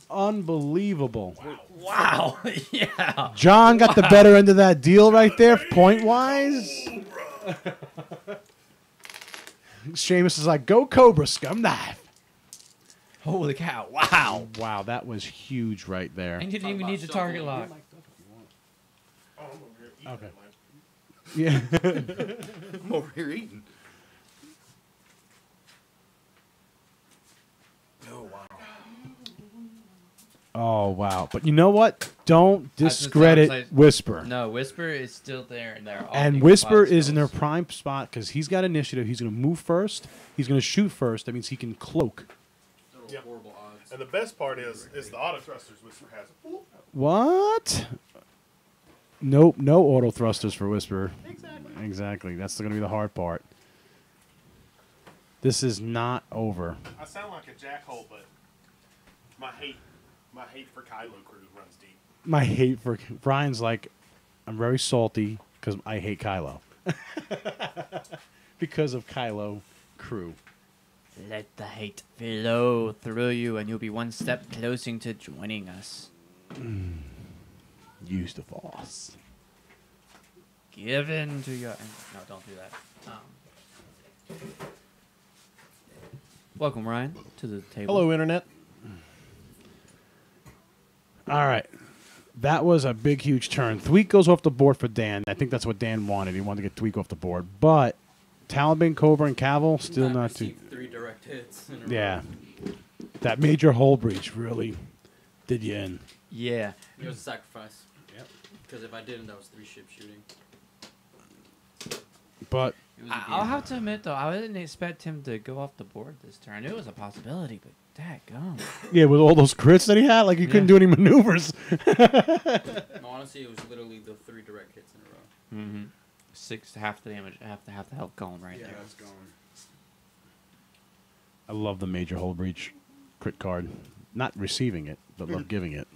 Speaker 1: Unbelievable.
Speaker 2: Wow. Yeah.
Speaker 1: John got the better end of that deal right there, point-wise. Seamus is like, go Cobra, scum knife.
Speaker 2: Holy cow. Wow.
Speaker 1: Wow, that was huge right there.
Speaker 2: And you didn't even need the target lock.
Speaker 5: Oh, I'm over here eating
Speaker 1: Okay.
Speaker 5: it, Mike.
Speaker 1: Yeah.
Speaker 3: I'm over here eating. Oh, wow.
Speaker 1: Oh, wow. But you know what? Don't
Speaker 2: That's the
Speaker 1: discredit
Speaker 2: downside.
Speaker 1: Whisper.
Speaker 2: No, Whisper is still there, and they're all
Speaker 1: And
Speaker 2: equal
Speaker 1: Whisper
Speaker 2: five
Speaker 1: is in their
Speaker 2: skills.
Speaker 1: prime spot because he's got initiative. He's going to move first. He's going to shoot first. That means he can cloak.
Speaker 4: Those
Speaker 5: Yeah.
Speaker 4: horrible odds.
Speaker 5: And the best part is the Autothrusters Whisper has. Whoop.
Speaker 1: What? Nope, no auto thrusters for Whisper.
Speaker 5: Exactly.
Speaker 1: Exactly. That's going to be the hard part. This is not over.
Speaker 5: I sound like a jackhole, but My hate for Kylo crew runs deep.
Speaker 1: My hate for Brian's like, I'm very salty because I hate Kylo. Because of Kylo crew.
Speaker 2: Let the hate flow through you, and you'll be one step closer to joining us.
Speaker 1: Use the Force.
Speaker 2: Give in to your... No, don't do that. Welcome, Ryan, to the table.
Speaker 5: Hello, Internet.
Speaker 1: All right. That was a big, huge turn. Thweek goes off the board for Dan. I think that's what Dan wanted. He wanted to get Thweek off the board. But Talonbane, Cobra, and Kavil still not too...
Speaker 4: received 3 direct hits in a
Speaker 1: Yeah.
Speaker 4: row.
Speaker 1: That major hull breach really did you in.
Speaker 2: Yeah.
Speaker 4: It was a sacrifice.
Speaker 1: Yep.
Speaker 4: Because if I didn't, that was 3 ships shooting.
Speaker 1: But
Speaker 4: It was a
Speaker 2: I'll
Speaker 4: game.
Speaker 2: have to admit, though, I didn't expect him to go off the board this turn. It was a possibility, but dadgum.
Speaker 1: yeah, with all those crits that he had, like he couldn't do any maneuvers.
Speaker 4: No, honestly, it was literally the 3 direct hits in a row.
Speaker 2: Mm-hmm. 6, half the damage, half the health going right there.
Speaker 1: that's going. I love the major hull breach crit card. Not receiving it, but love giving it.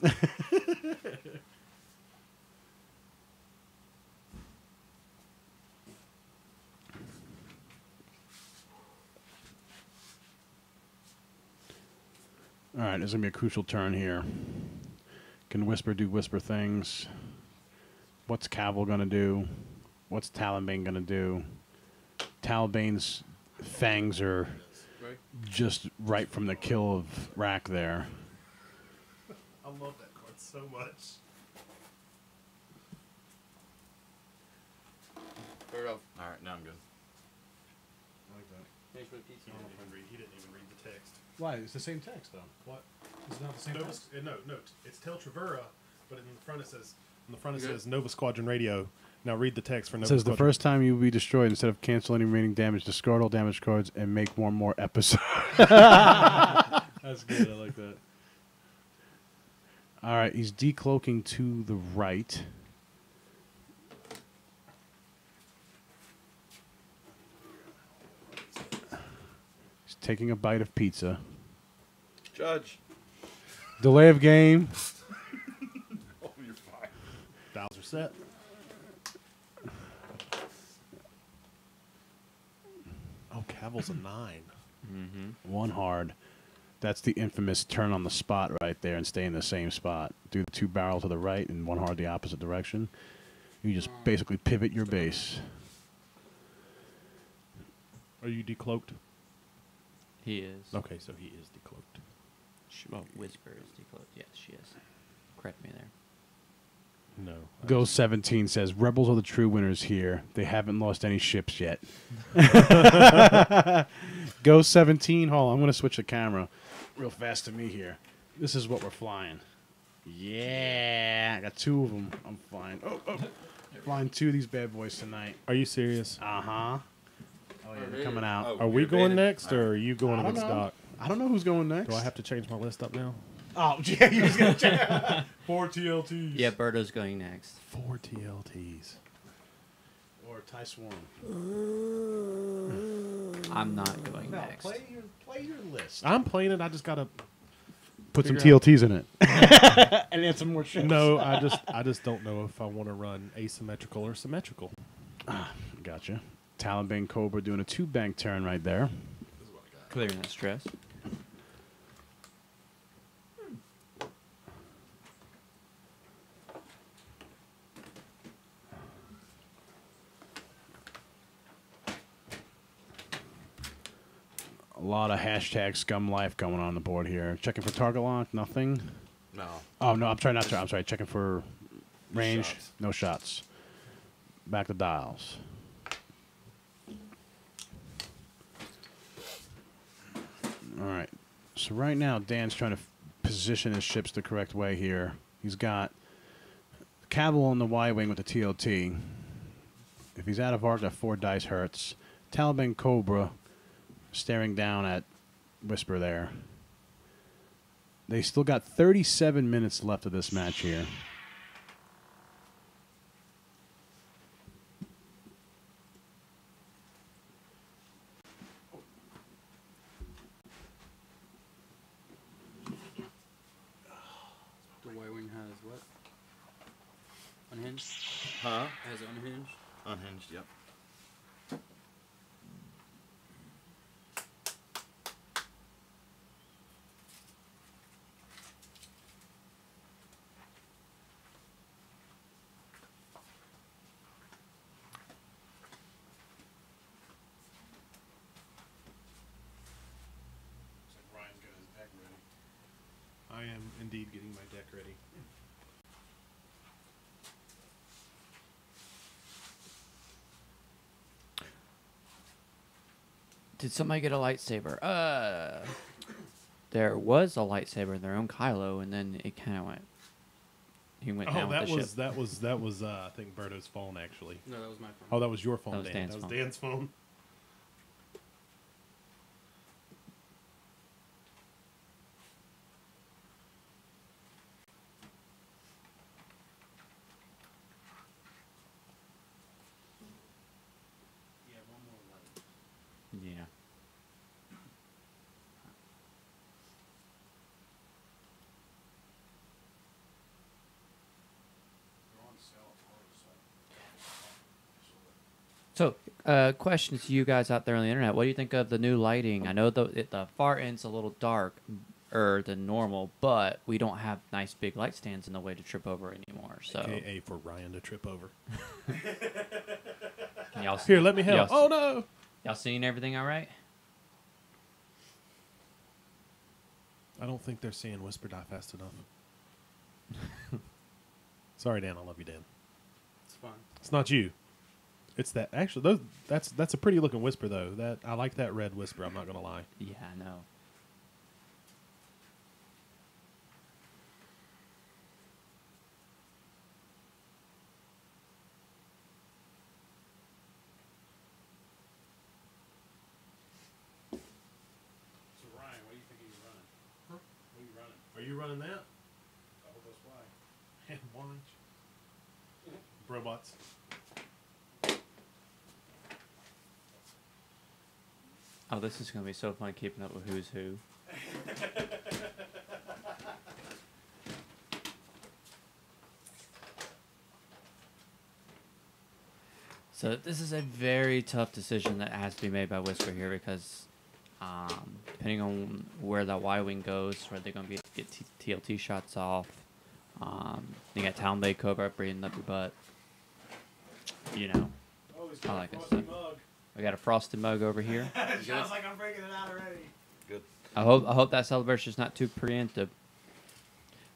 Speaker 1: All right, there's going to be a crucial turn here. Can Whisper do Whisper things? What's Kavil going to do? What's Talonbane going to do? Talonbane's fangs are
Speaker 4: Right?
Speaker 1: just right from the kill of RAC there.
Speaker 5: I love that card so much.
Speaker 4: Fair enough.
Speaker 3: All right, now I'm good.
Speaker 5: I like that.
Speaker 4: Finish with pizza.
Speaker 5: He didn't even read the text.
Speaker 1: Why? It's the same text, though.
Speaker 5: What?
Speaker 1: It's not the same
Speaker 5: No. It's Tel Travera, but in the front it says
Speaker 4: You good?
Speaker 5: Nova Squadron Radio. Now read the text for
Speaker 1: It
Speaker 5: Nova
Speaker 1: says
Speaker 5: Squadron.
Speaker 1: the first time you will be destroyed, instead of cancel any remaining damage, discard all damage cards and make one more episode. That's good. I like that. All right, he's decloaking to the right. He's taking a bite of pizza.
Speaker 3: Judge.
Speaker 1: Delay of game.
Speaker 3: Oh, you're fine.
Speaker 5: Dials are set. Oh, Cavil's a 9.
Speaker 2: Mm-hmm.
Speaker 1: One hard. That's the infamous turn on the spot right there and stay in the same spot. Do the 2 barrel to the right and 1 hard the opposite direction. You just basically pivot your base.
Speaker 5: Are you decloaked?
Speaker 2: He is.
Speaker 5: Okay, so he is decloaked.
Speaker 2: Well, Whisper is decloaked. Yes, she is. Correct me there.
Speaker 5: No.
Speaker 1: Go 17 says, Rebels are the true winners here. They haven't lost any ships yet. Go 17. Hold on, I'm going to switch the camera real fast to me here. This is what we're flying. Yeah, I got 2 of them. I'm flying. Flying 2 of these bad boys tonight.
Speaker 5: Are you serious?
Speaker 1: Uh-huh. Oh, yeah, they're coming out.
Speaker 3: Oh,
Speaker 5: Are we
Speaker 3: you're
Speaker 5: going
Speaker 3: baited?
Speaker 5: next,
Speaker 3: All
Speaker 5: or
Speaker 3: right.
Speaker 5: are you going
Speaker 1: I don't
Speaker 5: against
Speaker 1: know.
Speaker 5: Doc?
Speaker 1: I don't know who's going next.
Speaker 5: Do I have to change my list up now?
Speaker 1: Oh, yeah, you was going to check.
Speaker 5: 4 TLTs.
Speaker 2: Yeah, Berto's going next.
Speaker 5: 4 TLTs.
Speaker 1: Or Ty Swarm.
Speaker 2: I'm not going next.
Speaker 1: Play your list.
Speaker 5: I'm playing it. I just gotta
Speaker 1: Put some
Speaker 5: figure out-
Speaker 1: TLTs in it. And add some more ships.
Speaker 5: No, I just don't know if I want to run asymmetrical or symmetrical.
Speaker 1: Gotcha. Talonbane Cobra doing a 2-bank turn right there.
Speaker 2: Clearing that stress.
Speaker 1: A lot of hashtag scum life going on the board here. Checking for target lock, nothing.
Speaker 3: No.
Speaker 1: Oh, no, I'm sorry. Checking for range,
Speaker 3: Shots.
Speaker 1: no shots. Back to dials. All right. So right now, Dan's trying to position his ships the correct way here. He's got Kavil on the Y-wing with the TLT. If he's out of arc, that 4 dice hurts. Talonbane Cobra staring down at Whisper there. They still got 37 minutes left of this match here.
Speaker 4: unhinged?
Speaker 3: Huh?
Speaker 4: As unhinged?
Speaker 3: Unhinged, yep.
Speaker 5: Ryan got his deck ready. I am indeed getting my deck ready.
Speaker 2: Did somebody get a lightsaber? There was a lightsaber in their own Kylo, and then it kind of went. He went down with the ship.
Speaker 5: that was I think Berto's phone actually.
Speaker 4: No, that was my phone.
Speaker 5: Oh, that was your phone,
Speaker 2: That was
Speaker 5: Dan.
Speaker 2: Dan's
Speaker 5: That was
Speaker 2: phone.
Speaker 5: Dan's phone.
Speaker 4: Yeah, one more light.
Speaker 2: Yeah.
Speaker 5: They're on sale at Florida,
Speaker 2: So, question to you guys out there on the internet: what do you think of the new lighting? I know the far end's a little darker than normal, but we don't have nice big light stands in the way to trip over anymore. So,
Speaker 5: AKA for Ryan to trip over.
Speaker 2: can y'all
Speaker 5: Here, let me help.
Speaker 2: Y'all,
Speaker 5: Oh no!
Speaker 2: y'all seeing everything all right?
Speaker 5: I don't think they're seeing Whisper die fast enough. Sorry, Dan. I love you, Dan.
Speaker 4: It's fine.
Speaker 5: It's not you. It's that. Actually, that's a pretty looking Whisper though. That I like that red Whisper. I'm not gonna lie.
Speaker 2: Yeah, I know.
Speaker 5: So Ryan, what do you think you're running? Huh? What are you running? Are you running that? Oh, that's why. And orange. Robots.
Speaker 2: Oh, this is gonna be so fun keeping up with who's who. So this is a very tough decision that has to be made by Whisper here because, depending on where that Y-wing goes, where they're gonna get TLT shots off. You got Talonbane Cobra breathing up your butt. You know,
Speaker 5: Oh, he's
Speaker 2: I
Speaker 5: got
Speaker 2: like
Speaker 5: a
Speaker 2: it,
Speaker 5: frosty
Speaker 2: so.
Speaker 5: mug.
Speaker 2: We got a frosted mug over here.
Speaker 5: Sounds like I'm breaking it out already.
Speaker 3: Good.
Speaker 2: I hope that celebration is not too preemptive.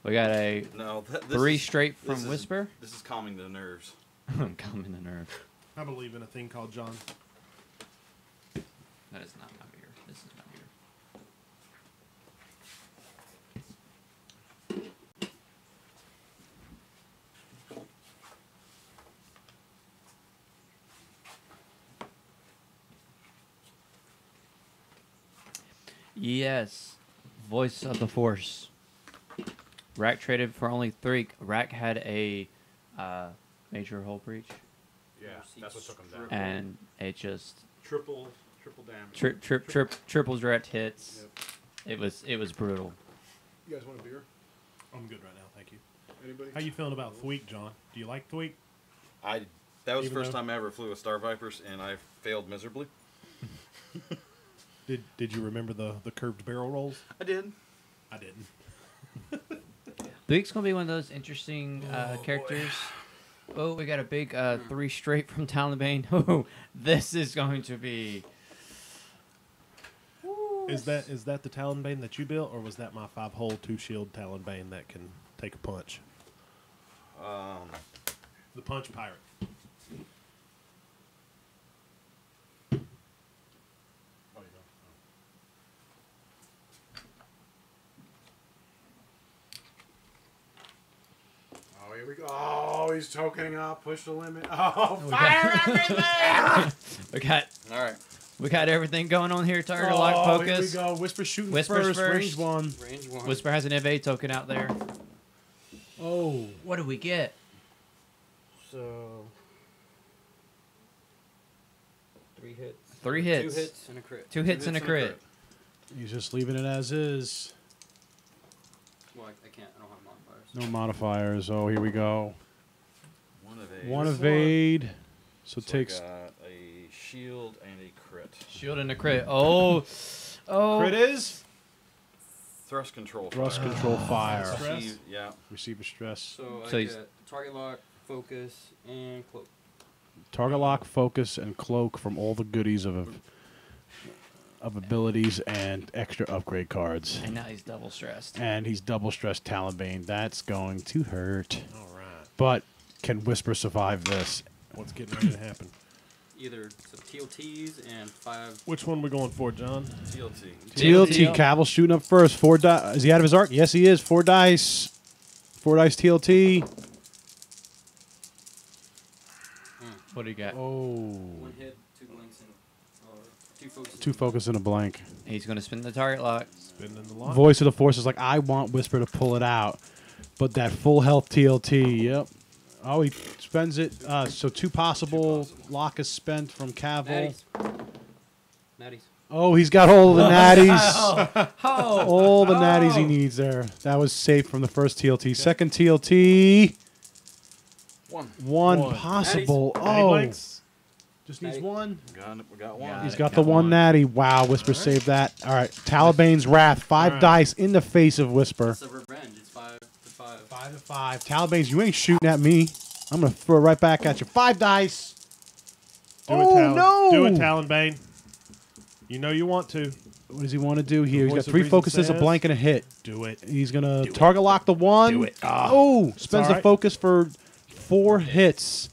Speaker 2: We got a
Speaker 3: No, this
Speaker 2: three
Speaker 3: is,
Speaker 2: straight
Speaker 3: this
Speaker 2: from
Speaker 3: is-
Speaker 2: Whisper.
Speaker 3: This is calming the nerves.
Speaker 2: I'm calming the nerve.
Speaker 5: I believe in a thing called John.
Speaker 2: That is not my beer. This is my beer. Yes, voice of the Force. Rack traded for only Thweek. Rack had a major hull breach,
Speaker 5: Yeah, that's what took him down.
Speaker 2: and it just
Speaker 5: Triple damage.
Speaker 2: triple direct hits.
Speaker 5: Yep.
Speaker 2: It was brutal.
Speaker 5: You guys want a beer? I'm good right now, thank you. Anybody? How you feeling about Thweek, John? Do you like Thweek?
Speaker 3: That was the
Speaker 5: Even
Speaker 3: first
Speaker 5: though-
Speaker 3: time I ever flew with StarVipers, and I failed miserably.
Speaker 5: Did you remember the curved barrel rolls?
Speaker 3: I did.
Speaker 5: I didn't.
Speaker 2: Thweek's gonna be one of those interesting characters. Oh, we got a big 3 straight from Talonbane. Oh, this is going to be.
Speaker 5: Is that the Talonbane that you built, or was that my 5-hole 2-shield Talonbane that can take a punch? The punch pirate. Oh, here we go. Oh, he's choking up. Push the limit. Oh, fire everything!
Speaker 2: We got everything going on here. Target lock focus.
Speaker 5: Here we go. Whisper shooting
Speaker 2: Whisper's
Speaker 5: first. Range 1.
Speaker 4: Range 1.
Speaker 2: Whisper has an FA token out there.
Speaker 5: Oh.
Speaker 2: What do we get?
Speaker 4: So 3 hits.
Speaker 2: 3 hits.
Speaker 4: 2 hits and a crit.
Speaker 2: 2 hits and a crit.
Speaker 1: He's just leaving it as is.
Speaker 4: Well, I can't. I don't have modifiers.
Speaker 1: No modifiers. Oh, here we go.
Speaker 3: One evade.
Speaker 1: 1 evade. So
Speaker 3: So
Speaker 1: takes.
Speaker 3: I got a shield and a crit.
Speaker 2: Shield and a crit. Oh. Oh.
Speaker 1: Crit is?
Speaker 3: Thrust control.
Speaker 1: Thrust
Speaker 3: fire.
Speaker 1: control fire.
Speaker 3: Receive, yeah.
Speaker 1: Receiver stress.
Speaker 4: So
Speaker 2: So
Speaker 4: I
Speaker 2: he's-
Speaker 4: get target lock, focus, and cloak.
Speaker 1: Target lock, focus, and cloak from all the goodies of abilities and extra upgrade cards.
Speaker 2: And now he's double stressed.
Speaker 1: And he's double stressed Talonbane. That's going to hurt.
Speaker 5: All right.
Speaker 1: But can Whisper survive this?
Speaker 5: What's getting ready to happen?
Speaker 4: Either some TOTs and 5.
Speaker 5: Which one we going for, John?
Speaker 3: TLT.
Speaker 1: TLT, Kavil shooting up first. 4 dice. Is he out of his arc? Yes, he is. 4 dice. 4 dice TLT.
Speaker 2: What do you got?
Speaker 1: Oh.
Speaker 4: 1 hit, 2 blinks, and 2 focuses.
Speaker 1: 2 focus and a blank.
Speaker 2: He's going to spin the target lock.
Speaker 5: Spinning the lock.
Speaker 1: Voice of the Force is like, I want Whisper to pull it out. But that full health TLT, yep. Oh, he spends it. So 2 possible. Lock is spent from Kavil.
Speaker 4: Natties.
Speaker 1: Oh, he's got all the natties.
Speaker 2: Oh.
Speaker 1: All the natties he needs there. That was safe from the first TLT. Second TLT. One possible.
Speaker 5: Natty
Speaker 1: Oh.
Speaker 5: blanks.
Speaker 1: Just needs
Speaker 4: Natty.
Speaker 1: 1.
Speaker 3: We got one.
Speaker 2: Got
Speaker 1: He's
Speaker 2: it.
Speaker 1: got the 1 natty. Wow, Whisper saved that. All right, Talonbane's Wrath. 5
Speaker 5: All right.
Speaker 1: dice in the face of Whisper.
Speaker 4: It's a revenge. It's 5 to 5.
Speaker 1: 5 to 5. Talonbane's, you ain't shooting at me. I'm going to throw it right back at you. 5 dice.
Speaker 5: Do
Speaker 1: Oh,
Speaker 5: it,
Speaker 1: no.
Speaker 5: Do it, Talonbane. You know you want to.
Speaker 1: What does he want to do here? He's
Speaker 5: voice
Speaker 1: got
Speaker 5: of
Speaker 1: 3
Speaker 5: reason
Speaker 1: focuses, a
Speaker 5: says-
Speaker 1: blank, and a hit.
Speaker 5: Do it.
Speaker 1: He's going to target lock the 1.
Speaker 5: Do it.
Speaker 1: Oh, spends
Speaker 5: all
Speaker 1: the
Speaker 5: right.
Speaker 1: focus for 4 hits.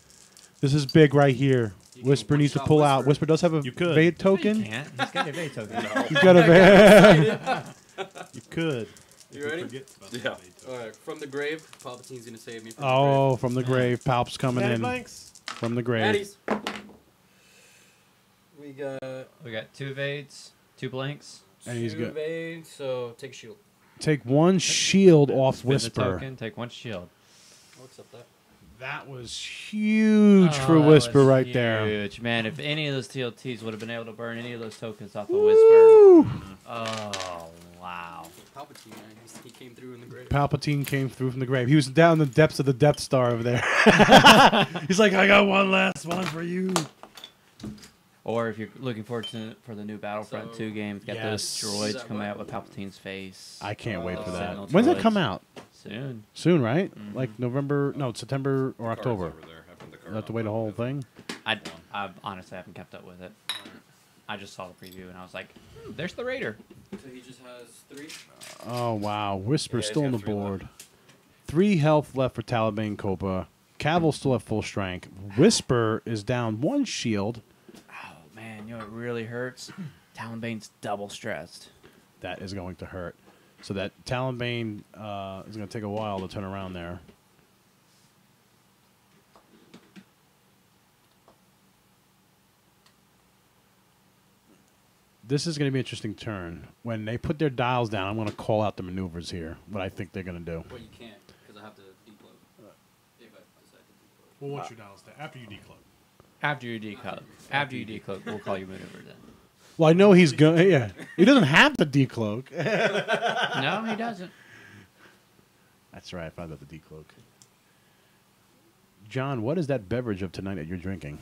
Speaker 1: This is big right here.
Speaker 4: You can
Speaker 1: Whisper needs to
Speaker 4: one-shot
Speaker 1: pull out.
Speaker 4: Whisper.
Speaker 1: Whisper does have a
Speaker 5: You could.
Speaker 1: evade token.
Speaker 2: Can't. He's got a evade token.
Speaker 1: He's got a
Speaker 5: You could.
Speaker 4: You ready?
Speaker 5: Forget about the
Speaker 3: Yeah.
Speaker 5: evade token.
Speaker 4: Alright, from the grave, Palpatine's gonna save me from
Speaker 1: Oh, from the grave. Palp's coming
Speaker 5: Natty
Speaker 1: in
Speaker 5: blanks.
Speaker 1: from the
Speaker 4: the
Speaker 1: grave.
Speaker 4: grave. Natties. We got
Speaker 2: We got 2 evades, 2 blanks.
Speaker 1: And he's
Speaker 4: 2
Speaker 1: good.
Speaker 4: evade, so take a shield.
Speaker 1: Take 1 shield off
Speaker 2: Spin the
Speaker 1: Whisper.
Speaker 2: token, take 1 shield.
Speaker 4: I'll accept that.
Speaker 1: That was huge for
Speaker 2: Oh, that
Speaker 1: Whisper
Speaker 2: was
Speaker 1: right there.
Speaker 2: Huge, man. If any of those TLTs would have been able to burn any of those tokens off of
Speaker 1: Woo!
Speaker 2: Whisper. Oh, wow.
Speaker 4: Palpatine, man, he came through in the grave.
Speaker 1: Palpatine came through from the grave. He was down in the depths of the Death Star over there. He's like, I got one last one for you.
Speaker 2: Or if you're looking forward for the new Battlefront
Speaker 4: So-
Speaker 2: 2 game, got
Speaker 1: Yes.
Speaker 2: those
Speaker 4: Is
Speaker 2: droids
Speaker 4: that
Speaker 2: coming
Speaker 4: what?
Speaker 2: out with Palpatine's face.
Speaker 1: I can't wait for that.
Speaker 2: Sentinel
Speaker 1: When's that
Speaker 2: droids.
Speaker 1: come out?
Speaker 2: Soon.
Speaker 1: Soon, right?
Speaker 2: Mhm.
Speaker 1: Like November? No, September or
Speaker 3: Cards
Speaker 1: October.
Speaker 3: over there. I put the card
Speaker 1: You have to
Speaker 3: on
Speaker 1: wait a
Speaker 3: top
Speaker 1: whole
Speaker 3: of it.
Speaker 1: thing.
Speaker 2: I honestly haven't kept up with it. I just saw the preview and I was like, there's the Raider.
Speaker 4: So he just has 3.
Speaker 1: Oh wow, Whisper
Speaker 3: Yeah, he's
Speaker 1: still on the
Speaker 3: got 3
Speaker 1: board.
Speaker 3: left.
Speaker 1: 3 health left for Talonbane Cobra. Kavil still at full strength. Whisper is down 1 shield.
Speaker 2: Oh, man, you know what really hurts? Talonbane's double stressed.
Speaker 1: That is going to hurt. So that Talonbane is going to take a while to turn around there. This is going to be an interesting turn. When they put their dials down, I'm going to call out the maneuvers here, what I think they're going to do.
Speaker 4: Well, you can't, because I have to decloak. If I decide to decloak.
Speaker 5: Well, once you're down, after you decloak.
Speaker 2: After you decloak. After you decloak, we'll call you maneuver then.
Speaker 1: Well, I know he's going. Yeah, he doesn't have to decloak.
Speaker 2: No, he doesn't.
Speaker 1: That's right. I found out the decloak. John, what is that beverage of tonight that you're drinking?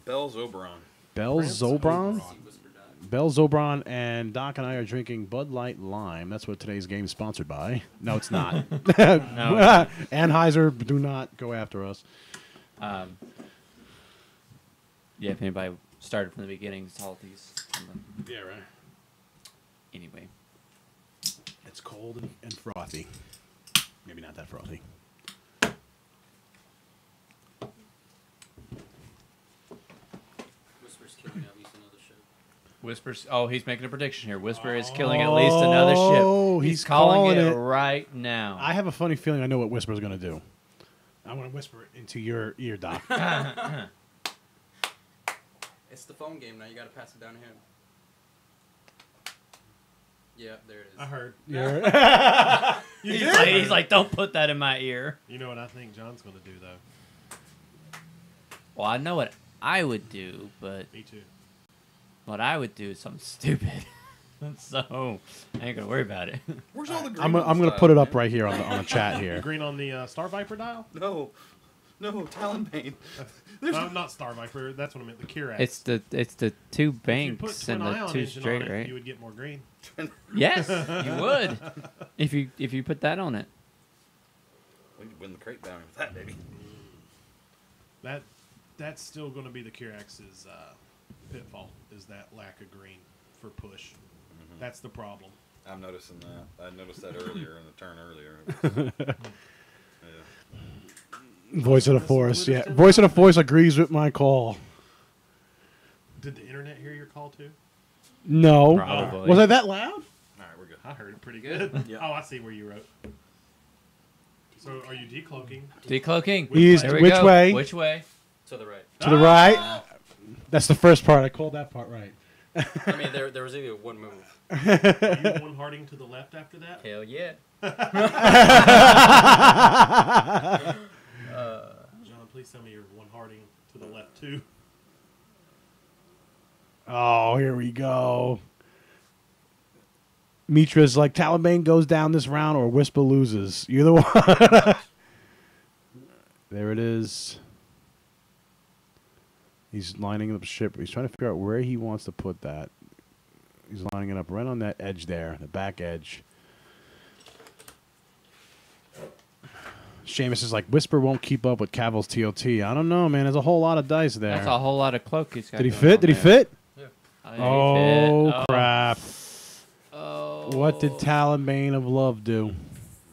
Speaker 3: Bell's Oberon.
Speaker 1: Bell's
Speaker 5: France
Speaker 1: Zobron?
Speaker 4: See Whisper die.
Speaker 1: Bell's Zobron and Doc and I are drinking Bud Light Lime. That's what today's game is sponsored by. No, it's not.
Speaker 2: No.
Speaker 1: Anheuser, do not go after us.
Speaker 2: Yeah, if anybody started from the beginning, salties.
Speaker 1: Yeah, right.
Speaker 2: Anyway.
Speaker 1: It's cold and frothy. Maybe not that frothy.
Speaker 4: Whisper's killing at least another ship.
Speaker 2: Whispers. Oh, he's making a prediction here. Whisper is killing at least another ship.
Speaker 1: Oh,
Speaker 2: He's
Speaker 1: he's
Speaker 2: calling
Speaker 1: calling
Speaker 2: it
Speaker 1: it.
Speaker 2: right now.
Speaker 1: I have a funny feeling I know what Whisper's going to do. I'm going to whisper it into your ear, Doc.
Speaker 4: It's the phone game now. You gotta pass it down to him. Yeah, there it is.
Speaker 5: I heard.
Speaker 2: He's like, don't put that in my ear.
Speaker 5: You know what I think John's going to do, though?
Speaker 2: Well, I know what I would do, but
Speaker 5: Me too.
Speaker 2: what I would do is something stupid. So I ain't gonna worry about it.
Speaker 3: Where's all the green
Speaker 1: I'm
Speaker 3: on
Speaker 1: going
Speaker 3: the
Speaker 1: to put it
Speaker 3: side,
Speaker 1: up right here on the chat here.
Speaker 5: Green on the StarViper dial?
Speaker 3: No. No, Talonbane.
Speaker 5: No, not StarViper. That's what I meant. The Kihraxz.
Speaker 2: It's the two
Speaker 5: If you put
Speaker 2: banks
Speaker 5: twin
Speaker 2: and the
Speaker 5: ion
Speaker 2: two
Speaker 5: engine
Speaker 2: straight,
Speaker 5: on it,
Speaker 2: right?
Speaker 5: you would get more green.
Speaker 2: Yes, you would. If you put that on it.
Speaker 3: We could win the crate bounty with that, baby.
Speaker 5: That's still going to be the Kihraxz's pitfall, is that lack of green for push. That's the problem.
Speaker 3: I'm noticing that. I noticed that earlier in the turn earlier. Yeah.
Speaker 1: Voice of the Force, yeah. Voice of the Force agrees with my call.
Speaker 5: Did the internet hear your call too?
Speaker 1: No.
Speaker 2: Probably.
Speaker 1: Was I that loud?
Speaker 3: All right, we're good.
Speaker 5: I heard it pretty good.
Speaker 4: Yeah.
Speaker 5: Oh, I see where you wrote. So, are you decloaking?
Speaker 2: Decloaking.
Speaker 1: He's
Speaker 2: There we
Speaker 1: which
Speaker 2: go.
Speaker 1: way?
Speaker 2: Which way?
Speaker 4: To the right.
Speaker 1: To the right. That's the first part. I called that part right.
Speaker 4: I mean, there was only one move.
Speaker 5: Are you one harding to the left after that?
Speaker 4: Hell yeah.
Speaker 5: John, please tell me you're one harding to the left too.
Speaker 1: Oh, here we go. Mitra's like, Talonbane goes down this round or Whispe loses. You're the one. There it is. He's lining up the ship. He's trying to figure out where he wants to put that. He's lining it up right on that edge there, the back edge. Seamus is like, Whisper won't keep up with Kavil's TOT. I don't know, man. There's a whole lot of dice there.
Speaker 2: That's a whole lot of cloak he's got.
Speaker 1: Did he
Speaker 2: going
Speaker 1: fit?
Speaker 2: on
Speaker 1: Did he
Speaker 2: there.
Speaker 1: fit?
Speaker 4: Yeah.
Speaker 1: Oh,
Speaker 2: He fit.
Speaker 1: crap.
Speaker 2: Oh.
Speaker 1: What did Talonbane of Love do?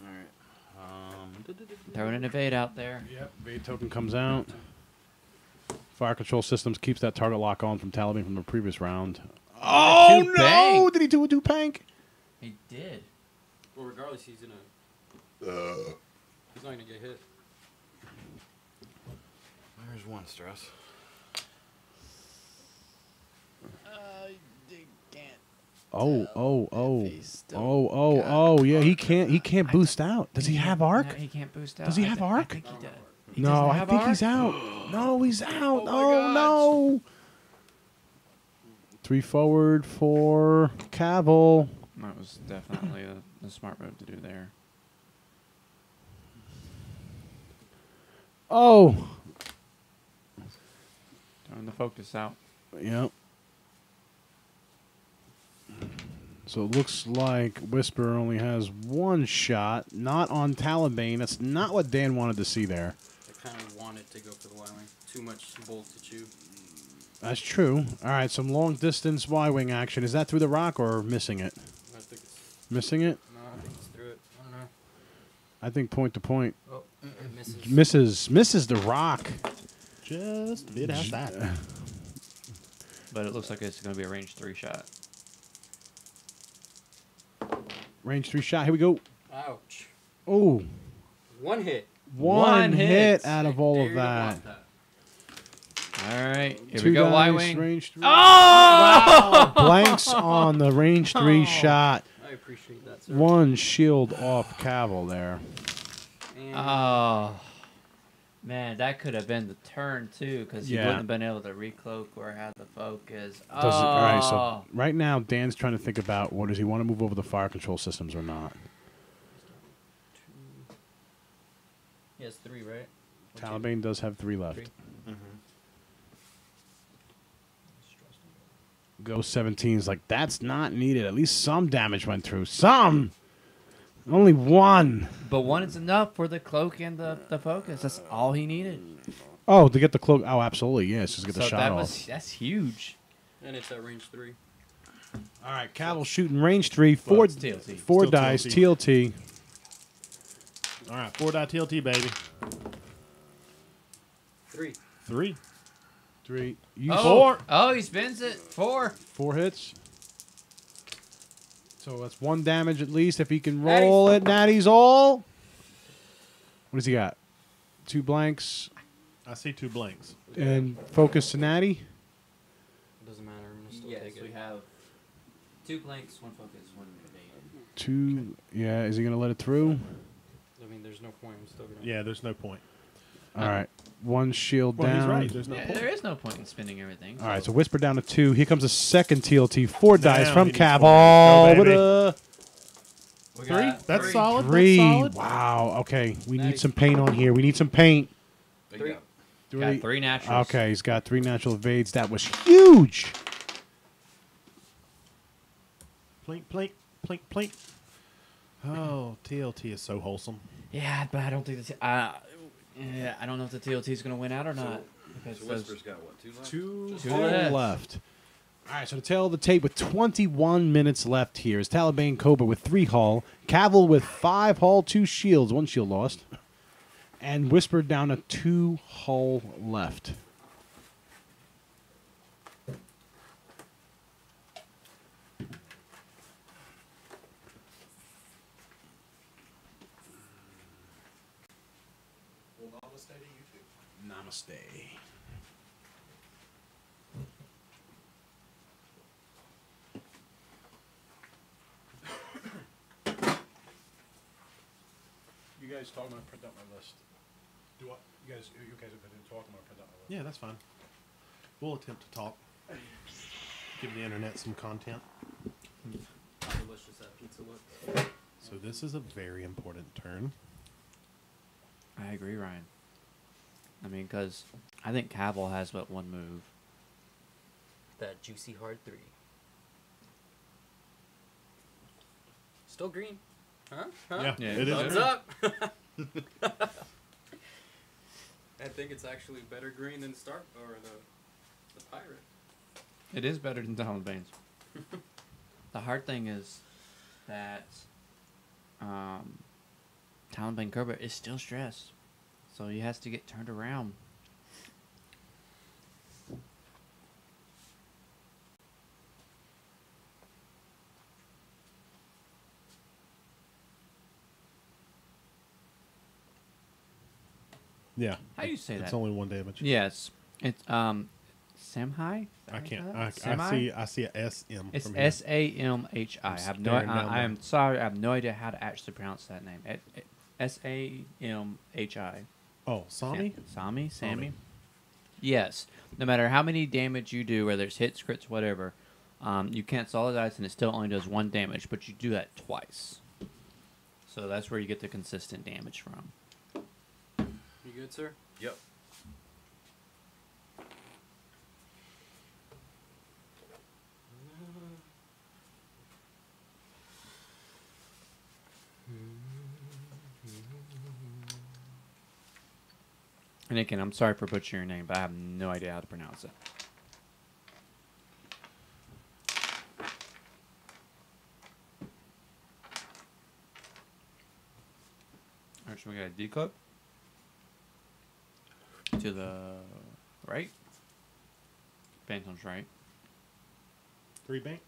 Speaker 3: All right.
Speaker 2: Throwing an evade out there.
Speaker 1: Yep, evade token comes out. Fire control systems keeps that target lock on from Talonbane from the previous round. Oh,
Speaker 2: Two
Speaker 1: no!
Speaker 2: bank.
Speaker 1: Did he do a pank?
Speaker 2: He did.
Speaker 4: Well, regardless, he's gonna. He's not gonna get hit.
Speaker 3: There's one stress.
Speaker 1: Oh, yeah, he can't boost out. Does he have arc?
Speaker 2: No, he can't boost out.
Speaker 1: Does he have arc?
Speaker 2: I think he does. He
Speaker 1: No,
Speaker 2: doesn't
Speaker 1: I
Speaker 2: have
Speaker 1: think
Speaker 2: arc?
Speaker 1: he's out. No, he's out.
Speaker 2: my
Speaker 1: Oh, no. 3 forward for Kavil.
Speaker 2: That was definitely a smart move to do there.
Speaker 1: Oh.
Speaker 2: Throwing the focus out.
Speaker 1: Yep. So it looks like Whisper only has one shot, not on Talonbane. That's not what Dan wanted to see there.
Speaker 4: I kind of wanted to go for the Y-wing. Too much bolt to chew.
Speaker 1: That's true. All right, some long distance Y-wing action. Is that through the rock or missing it?
Speaker 4: I think it's.
Speaker 1: Missing it?
Speaker 4: No, I think it's through it. I don't know.
Speaker 1: I think point to point.
Speaker 4: Oh, it misses.
Speaker 1: Misses the rock.
Speaker 5: Just a bit outside.
Speaker 2: But it looks like it's going to be a range 3 shot.
Speaker 1: Range 3 shot. Here we go.
Speaker 4: Ouch.
Speaker 1: Oh,
Speaker 4: One hit.
Speaker 1: one hit
Speaker 2: hit.
Speaker 1: out of all of
Speaker 4: Dared to
Speaker 1: that.
Speaker 4: block
Speaker 2: All right. Here
Speaker 1: 2
Speaker 2: we go,
Speaker 1: dice,
Speaker 2: Y-Wing.
Speaker 1: Range 3.
Speaker 2: Oh!
Speaker 1: Blanks on the range 3
Speaker 2: Oh.
Speaker 1: shot.
Speaker 4: I appreciate that, sir.
Speaker 1: One shield off Kavil there.
Speaker 4: And
Speaker 2: Oh. Man, that could have been the turn, too, because he
Speaker 1: Yeah.
Speaker 2: wouldn't have been able to recloak or have the focus.
Speaker 1: All right, so
Speaker 2: Oh.
Speaker 1: right now Dan's trying to think about does he want to move over the fire control systems or not.
Speaker 4: he has 3, right?
Speaker 1: Talonbane does have 3 left.
Speaker 4: 3.
Speaker 1: Go 17 is like, that's not needed. At least some damage went through. Some! Only 1.
Speaker 2: But one is enough for the cloak and the focus. That's all he needed.
Speaker 1: Oh, to get the cloak. Oh, absolutely. Yes, just get the
Speaker 2: So
Speaker 1: shot off.
Speaker 2: that's huge.
Speaker 4: And it's at range 3.
Speaker 1: All right, Kavil shooting range 3. 4,
Speaker 2: it's TLT.
Speaker 1: 4
Speaker 5: Still
Speaker 1: dice.
Speaker 5: TLT.
Speaker 1: TLT.
Speaker 5: All right, 4 die TLT, baby.
Speaker 4: 3.
Speaker 5: 3.
Speaker 1: 3. You
Speaker 2: Oh,
Speaker 5: 4.
Speaker 2: Oh, he spins it. 4.
Speaker 1: 4 hits. So that's 1 damage at least if he can roll it. Natty's all. What does he got? 2 blanks
Speaker 5: I see 2 blanks.
Speaker 1: and focus to Natty.
Speaker 4: It doesn't matter. I'm gonna still
Speaker 2: Yes,
Speaker 4: take it.
Speaker 2: we have 2 blanks, 1 focus, 1 evade.
Speaker 1: 2. Yeah, is he going to let it through?
Speaker 4: I mean, there's no point. I'm still gonna.
Speaker 5: Yeah, there's no point.
Speaker 1: All right. 1 shield
Speaker 5: Well,
Speaker 1: down.
Speaker 5: he's right. There's no
Speaker 2: Yeah,
Speaker 5: point.
Speaker 2: there is no point in spinning everything.
Speaker 1: All right, so Whisper down to 2. Here comes a second TLT. 4 dice
Speaker 5: Now
Speaker 1: from
Speaker 5: he needs 4.
Speaker 1: Kavil.
Speaker 5: Go,
Speaker 1: What
Speaker 5: baby.
Speaker 1: a
Speaker 2: We
Speaker 5: 3.
Speaker 2: got
Speaker 5: That's
Speaker 2: 3.
Speaker 5: solid.
Speaker 1: 3.
Speaker 5: That's solid.
Speaker 1: Wow. Okay, we need
Speaker 4: Nice.
Speaker 1: some paint on here. We need some paint.
Speaker 3: Big
Speaker 4: Three.
Speaker 3: gap.
Speaker 2: Got 3 naturals.
Speaker 1: Okay, he's got 3 natural evades. That was huge.
Speaker 5: Plink, plink, plink, plink. Oh, TLT is so wholesome.
Speaker 2: Yeah, but I don't think I don't know if the TLT is going to win out or not. Because
Speaker 3: So Whisper's got what, 2 left?
Speaker 5: Two
Speaker 2: Two
Speaker 1: All
Speaker 2: left.
Speaker 1: left. All right, so the tail of the tape with 21 minutes left here is Talonbane Cobra with 3 hull, Kavil with 5 hull, 2 shields, 1 shield lost, and Whisper down to 2 hull left.
Speaker 5: Namaste to you too.
Speaker 1: Namaste. You guys talk. I'm gonna print out my list.
Speaker 5: Do what?
Speaker 1: You guys have been talking. I'm gonna print out my list.
Speaker 5: Yeah, that's fine. We'll attempt to talk. Give the internet some content.
Speaker 4: How delicious that pizza looks.
Speaker 5: So this is a very important turn.
Speaker 2: I agree, Ryan. I mean, because I think Kavil has but 1 move.
Speaker 4: That juicy hard 3. Still green. Huh?
Speaker 5: Yeah,
Speaker 2: Yeah,
Speaker 5: it is.
Speaker 4: Thumbs up. I think it's actually better green than the pirate.
Speaker 2: It is better than Talonbane's. The hard thing is that Talonbane Cobra is still stressed. So he has to get turned around.
Speaker 5: Yeah.
Speaker 2: How do you say
Speaker 5: It's
Speaker 2: that?
Speaker 5: only 1 damage.
Speaker 2: Yes. It's Samhi?
Speaker 5: I can't.
Speaker 2: Samhi?
Speaker 5: I see a SM.
Speaker 2: It's
Speaker 5: from here.
Speaker 2: SAMHI. I have no.
Speaker 5: staring down
Speaker 2: I am
Speaker 5: the-
Speaker 2: sorry. I have no idea how to actually pronounce that name. SAMHI.
Speaker 5: Oh, Sami?
Speaker 2: Sammy.
Speaker 5: Sami.
Speaker 2: Yes. No matter how many damage you do, whether it's hits, crits, whatever, you can't solid dice, and it still only does 1 damage. But you do that twice. So that's where you get the consistent damage from.
Speaker 4: You good, sir?
Speaker 3: Yep.
Speaker 2: And again, I'm sorry for butchering your name, but I have no idea how to pronounce it. Alright, so we got a declip. To the right. Phantom's right.
Speaker 5: 3 bank.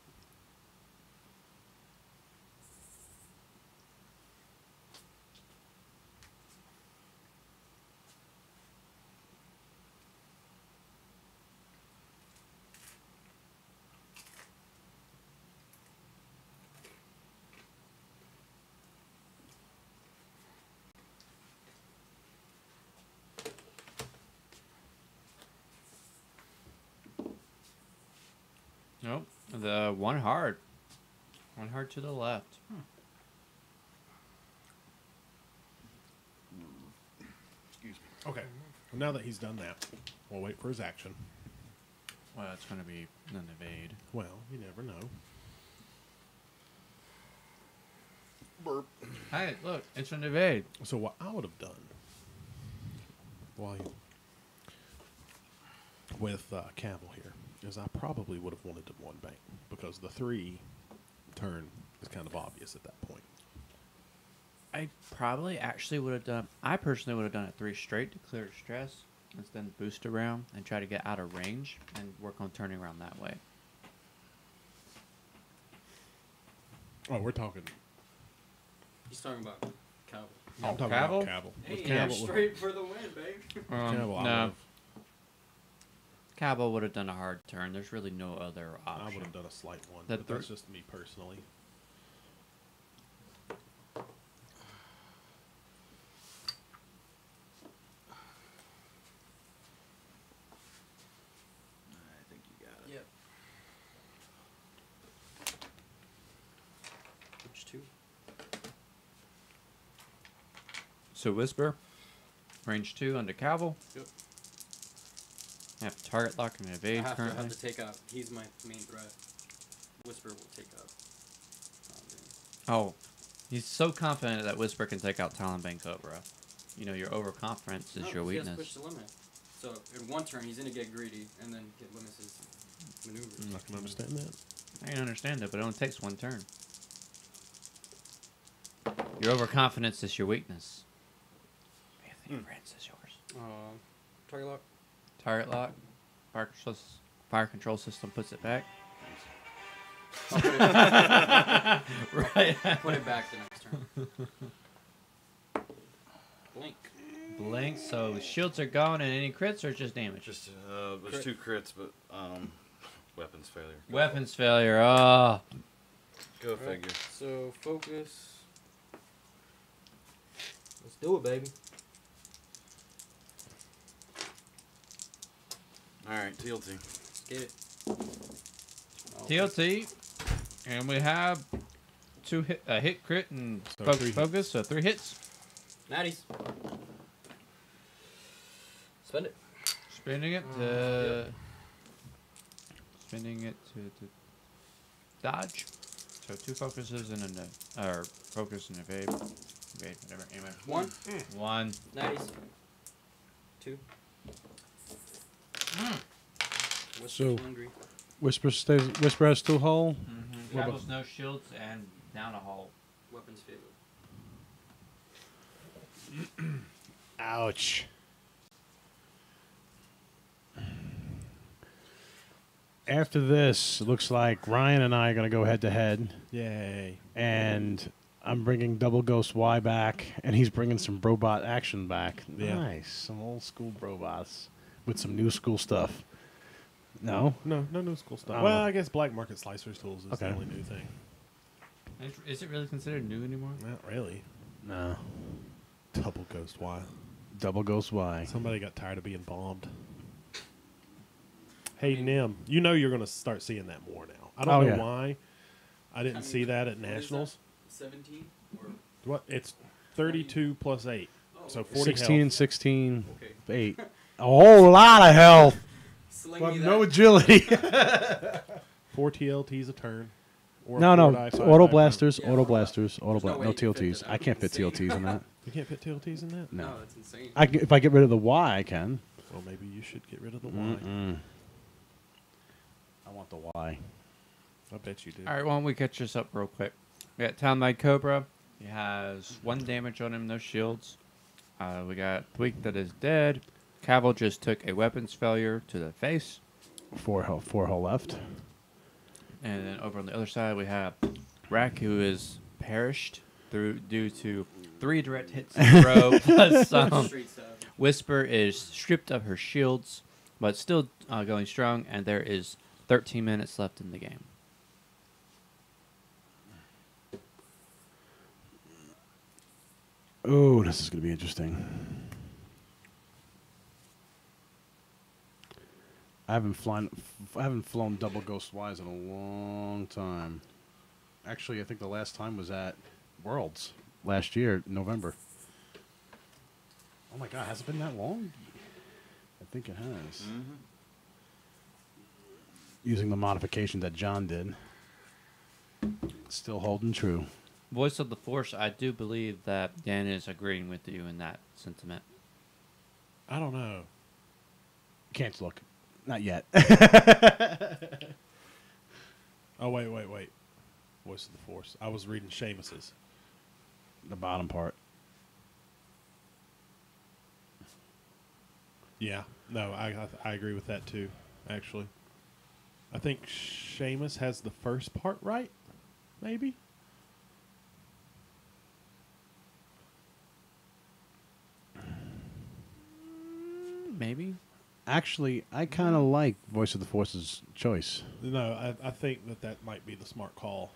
Speaker 2: Nope. The 1 hard. 1 hard to the left.
Speaker 3: Excuse me.
Speaker 5: Okay. Well, now that he's done that, we'll wait for his action.
Speaker 2: Well, it's going to be an evade.
Speaker 5: Well, you never know.
Speaker 3: Burp.
Speaker 2: Hey, look, it's an evade.
Speaker 5: So what I would have done with Kavil here is I probably would have wanted to 1 bank because the 3 turn is kind of obvious at that point.
Speaker 2: I probably actually would have done. I personally would have done it 3 straight to clear stress, and then boost around and try to get out of range and work on turning around that way.
Speaker 5: Oh, we're talking.
Speaker 4: He's talking about Kavil.
Speaker 5: I'm talking
Speaker 2: Kavil?
Speaker 5: about Kavil.
Speaker 4: Hey,
Speaker 5: With
Speaker 4: yeah,
Speaker 5: Kavil,
Speaker 4: straight for the win, babe.
Speaker 5: Kavil, I
Speaker 2: no,
Speaker 5: would've-
Speaker 2: Cabo would have done a hard turn. There's really no other
Speaker 5: I
Speaker 2: option.
Speaker 5: would have done a slight one,
Speaker 2: The
Speaker 5: but that's just me personally.
Speaker 3: I think you got it.
Speaker 4: Yep. Which 2?
Speaker 2: So Whisper, Range 2 under Kavil.
Speaker 4: Yep.
Speaker 2: I have target lock and
Speaker 4: I
Speaker 2: evade
Speaker 4: have
Speaker 2: currently.
Speaker 4: to take out. He's my main threat. Whisper will take out.
Speaker 2: Oh, he's so confident that Whisper can take out Talonbane Cobra. You know, your overconfidence is your
Speaker 4: He has to
Speaker 2: weakness.
Speaker 4: push the limit. So in one turn, he's going to get greedy and then get limits his maneuvers.
Speaker 5: I'm not gonna understand that.
Speaker 2: I can understand it, but it only takes one turn. Your overconfidence is your weakness. I think Prince is yours.
Speaker 4: Target lock.
Speaker 2: Target lock. Fire control system puts it back.
Speaker 4: I'll put it,
Speaker 2: Right.
Speaker 4: put it back the next turn. Blink.
Speaker 2: Blink, so shields are gone and any crits or just damage?
Speaker 3: Just there's 2 crits, but weapons failure.
Speaker 2: Weapons failure. Oh.
Speaker 3: Go figure.
Speaker 4: So focus. Let's do it, baby.
Speaker 3: All right, TLT.
Speaker 4: Let's get it.
Speaker 2: TLT. And we have 2 hit crit and
Speaker 5: So 3
Speaker 2: focus, so 3 hits.
Speaker 4: Natties. Spend it.
Speaker 2: Spinning it to to dodge. So 2 focuses and a no, or focus and evade, whatever. Anyway,
Speaker 4: 1.
Speaker 2: 1.
Speaker 4: Natties. 2. Whisper's
Speaker 1: So-
Speaker 4: hungry.
Speaker 1: Whisper has 2 hull.
Speaker 2: Cavil's no shields and down a hole.
Speaker 4: Weapons failure.
Speaker 1: Ouch. After this, it looks like Ryan and I are going to go head to head.
Speaker 5: Yay.
Speaker 1: And I'm bringing Double Ghost Y back, and he's bringing some Brobot action back.
Speaker 5: Yeah.
Speaker 1: Nice. Some old school Brobots with some new school stuff. No?
Speaker 5: No new school stuff.
Speaker 1: Oh.
Speaker 5: Well, I guess Black Market Slicers tools is
Speaker 1: Okay.
Speaker 5: the only new thing.
Speaker 2: Is it really considered new anymore?
Speaker 5: Not really.
Speaker 1: No.
Speaker 5: Double Ghost Y.
Speaker 1: Double Ghost Y.
Speaker 5: Somebody got tired of being bombed. Hey, Nim, you know you're going to start seeing that more now. I don't know why. I didn't see that at Nationals.
Speaker 4: 17? Or
Speaker 5: What? It's 32 plus 8. So 40
Speaker 1: 16,
Speaker 5: health.
Speaker 1: 16,
Speaker 4: okay.
Speaker 1: 8. A whole lot of health,
Speaker 4: Sling
Speaker 1: but
Speaker 4: me
Speaker 1: no
Speaker 4: that.
Speaker 1: agility.
Speaker 5: 4 TLTs a turn. Or
Speaker 1: No,
Speaker 5: a
Speaker 1: no.
Speaker 5: 4-die, 5-die
Speaker 1: Auto
Speaker 5: round.
Speaker 1: blasters,
Speaker 4: Yeah,
Speaker 1: auto blasters,
Speaker 4: There's no way
Speaker 1: no
Speaker 4: you can fit
Speaker 1: TLTs.
Speaker 4: that.
Speaker 1: I can't fit
Speaker 4: Insane.
Speaker 1: TLTs in that.
Speaker 5: You can't fit TLTs in that?
Speaker 1: No.
Speaker 4: No, that's insane.
Speaker 1: If I get rid of the Y, I can.
Speaker 5: Well, maybe you should get rid of the Y.
Speaker 1: Mm-mm. I want the Y.
Speaker 5: I bet you do.
Speaker 2: All right, why don't we catch this up real quick? We got Talonbane Cobra. He has 1 damage on him, no shields. We got Thweek that is dead. Kavil just took a weapons failure to the face.
Speaker 1: 4 hull left.
Speaker 2: And then over on the other side, we have RAC, who is perished due to 3 direct hits in a row, plus
Speaker 4: Straight stab.
Speaker 2: Whisper is stripped of her shields, but still going strong, and there is 13 minutes left in the game.
Speaker 1: Oh, this is going to be interesting. I haven't flown double Ghost Ys in a long time. Actually, I think the last time was at Worlds last year, November. Oh my God, has it been that long? I think it has.
Speaker 3: Mm-hmm.
Speaker 1: Using the modification that John did. Still holding true.
Speaker 2: Voice of the Force, I do believe that Dan is agreeing with you in that sentiment.
Speaker 5: I don't know.
Speaker 1: Can't look. Not yet.
Speaker 5: Oh, wait. Voice of the Force. I was reading Seamus's.
Speaker 1: The bottom part.
Speaker 5: Yeah. No, I agree with that too, actually. I think Seamus has the first part right, maybe?
Speaker 2: Maybe.
Speaker 1: Actually, I kind of like Voice of the Force's choice.
Speaker 5: No, I think that might be the smart call.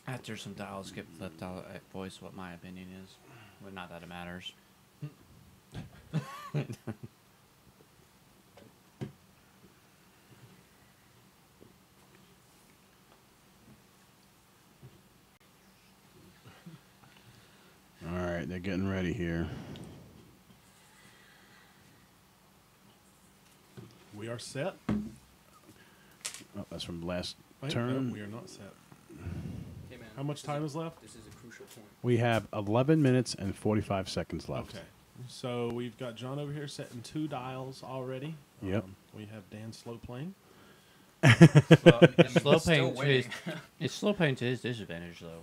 Speaker 2: After some dials get flipped, I'll voice what my opinion is. Well, not that it matters.
Speaker 1: getting ready here.
Speaker 5: We are set.
Speaker 1: Oh, that's from last
Speaker 5: Wait,
Speaker 1: turn.
Speaker 5: no, we are not set.
Speaker 4: Hey, man,
Speaker 5: How much time is left?
Speaker 4: This is a crucial point.
Speaker 1: We have 11 minutes and 45 seconds left.
Speaker 5: Okay. So we've got John over here setting 2 dials already.
Speaker 1: Yep.
Speaker 5: We have Dan slow playing.
Speaker 2: Well, it's slow
Speaker 3: Still
Speaker 2: paying to his,
Speaker 3: waiting.
Speaker 2: it's slow paying to his disadvantage, though.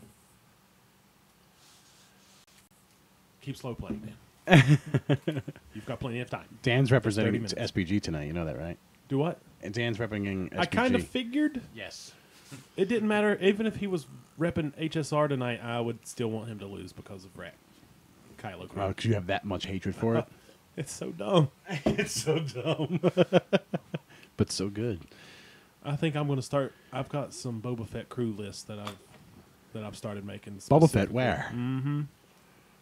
Speaker 5: Keep slow playing, Dan. You've got plenty of time.
Speaker 1: Dan's
Speaker 5: 30
Speaker 1: representing
Speaker 5: minutes.
Speaker 1: SPG tonight. You know that, right?
Speaker 5: Do what?
Speaker 1: And Dan's representing SPG.
Speaker 5: I kind of figured
Speaker 1: Yes.
Speaker 5: it didn't matter. Even if he was repping HSR tonight, I would still want him to lose because of RAC. Kylo Ren.
Speaker 1: Because you have that much hatred for it.
Speaker 5: It's so dumb.
Speaker 1: It's so dumb. But so good.
Speaker 5: I think I'm going to start. I've got some Boba Fett crew lists that I've started making.
Speaker 1: Boba Fett, where?
Speaker 5: Mm-hmm.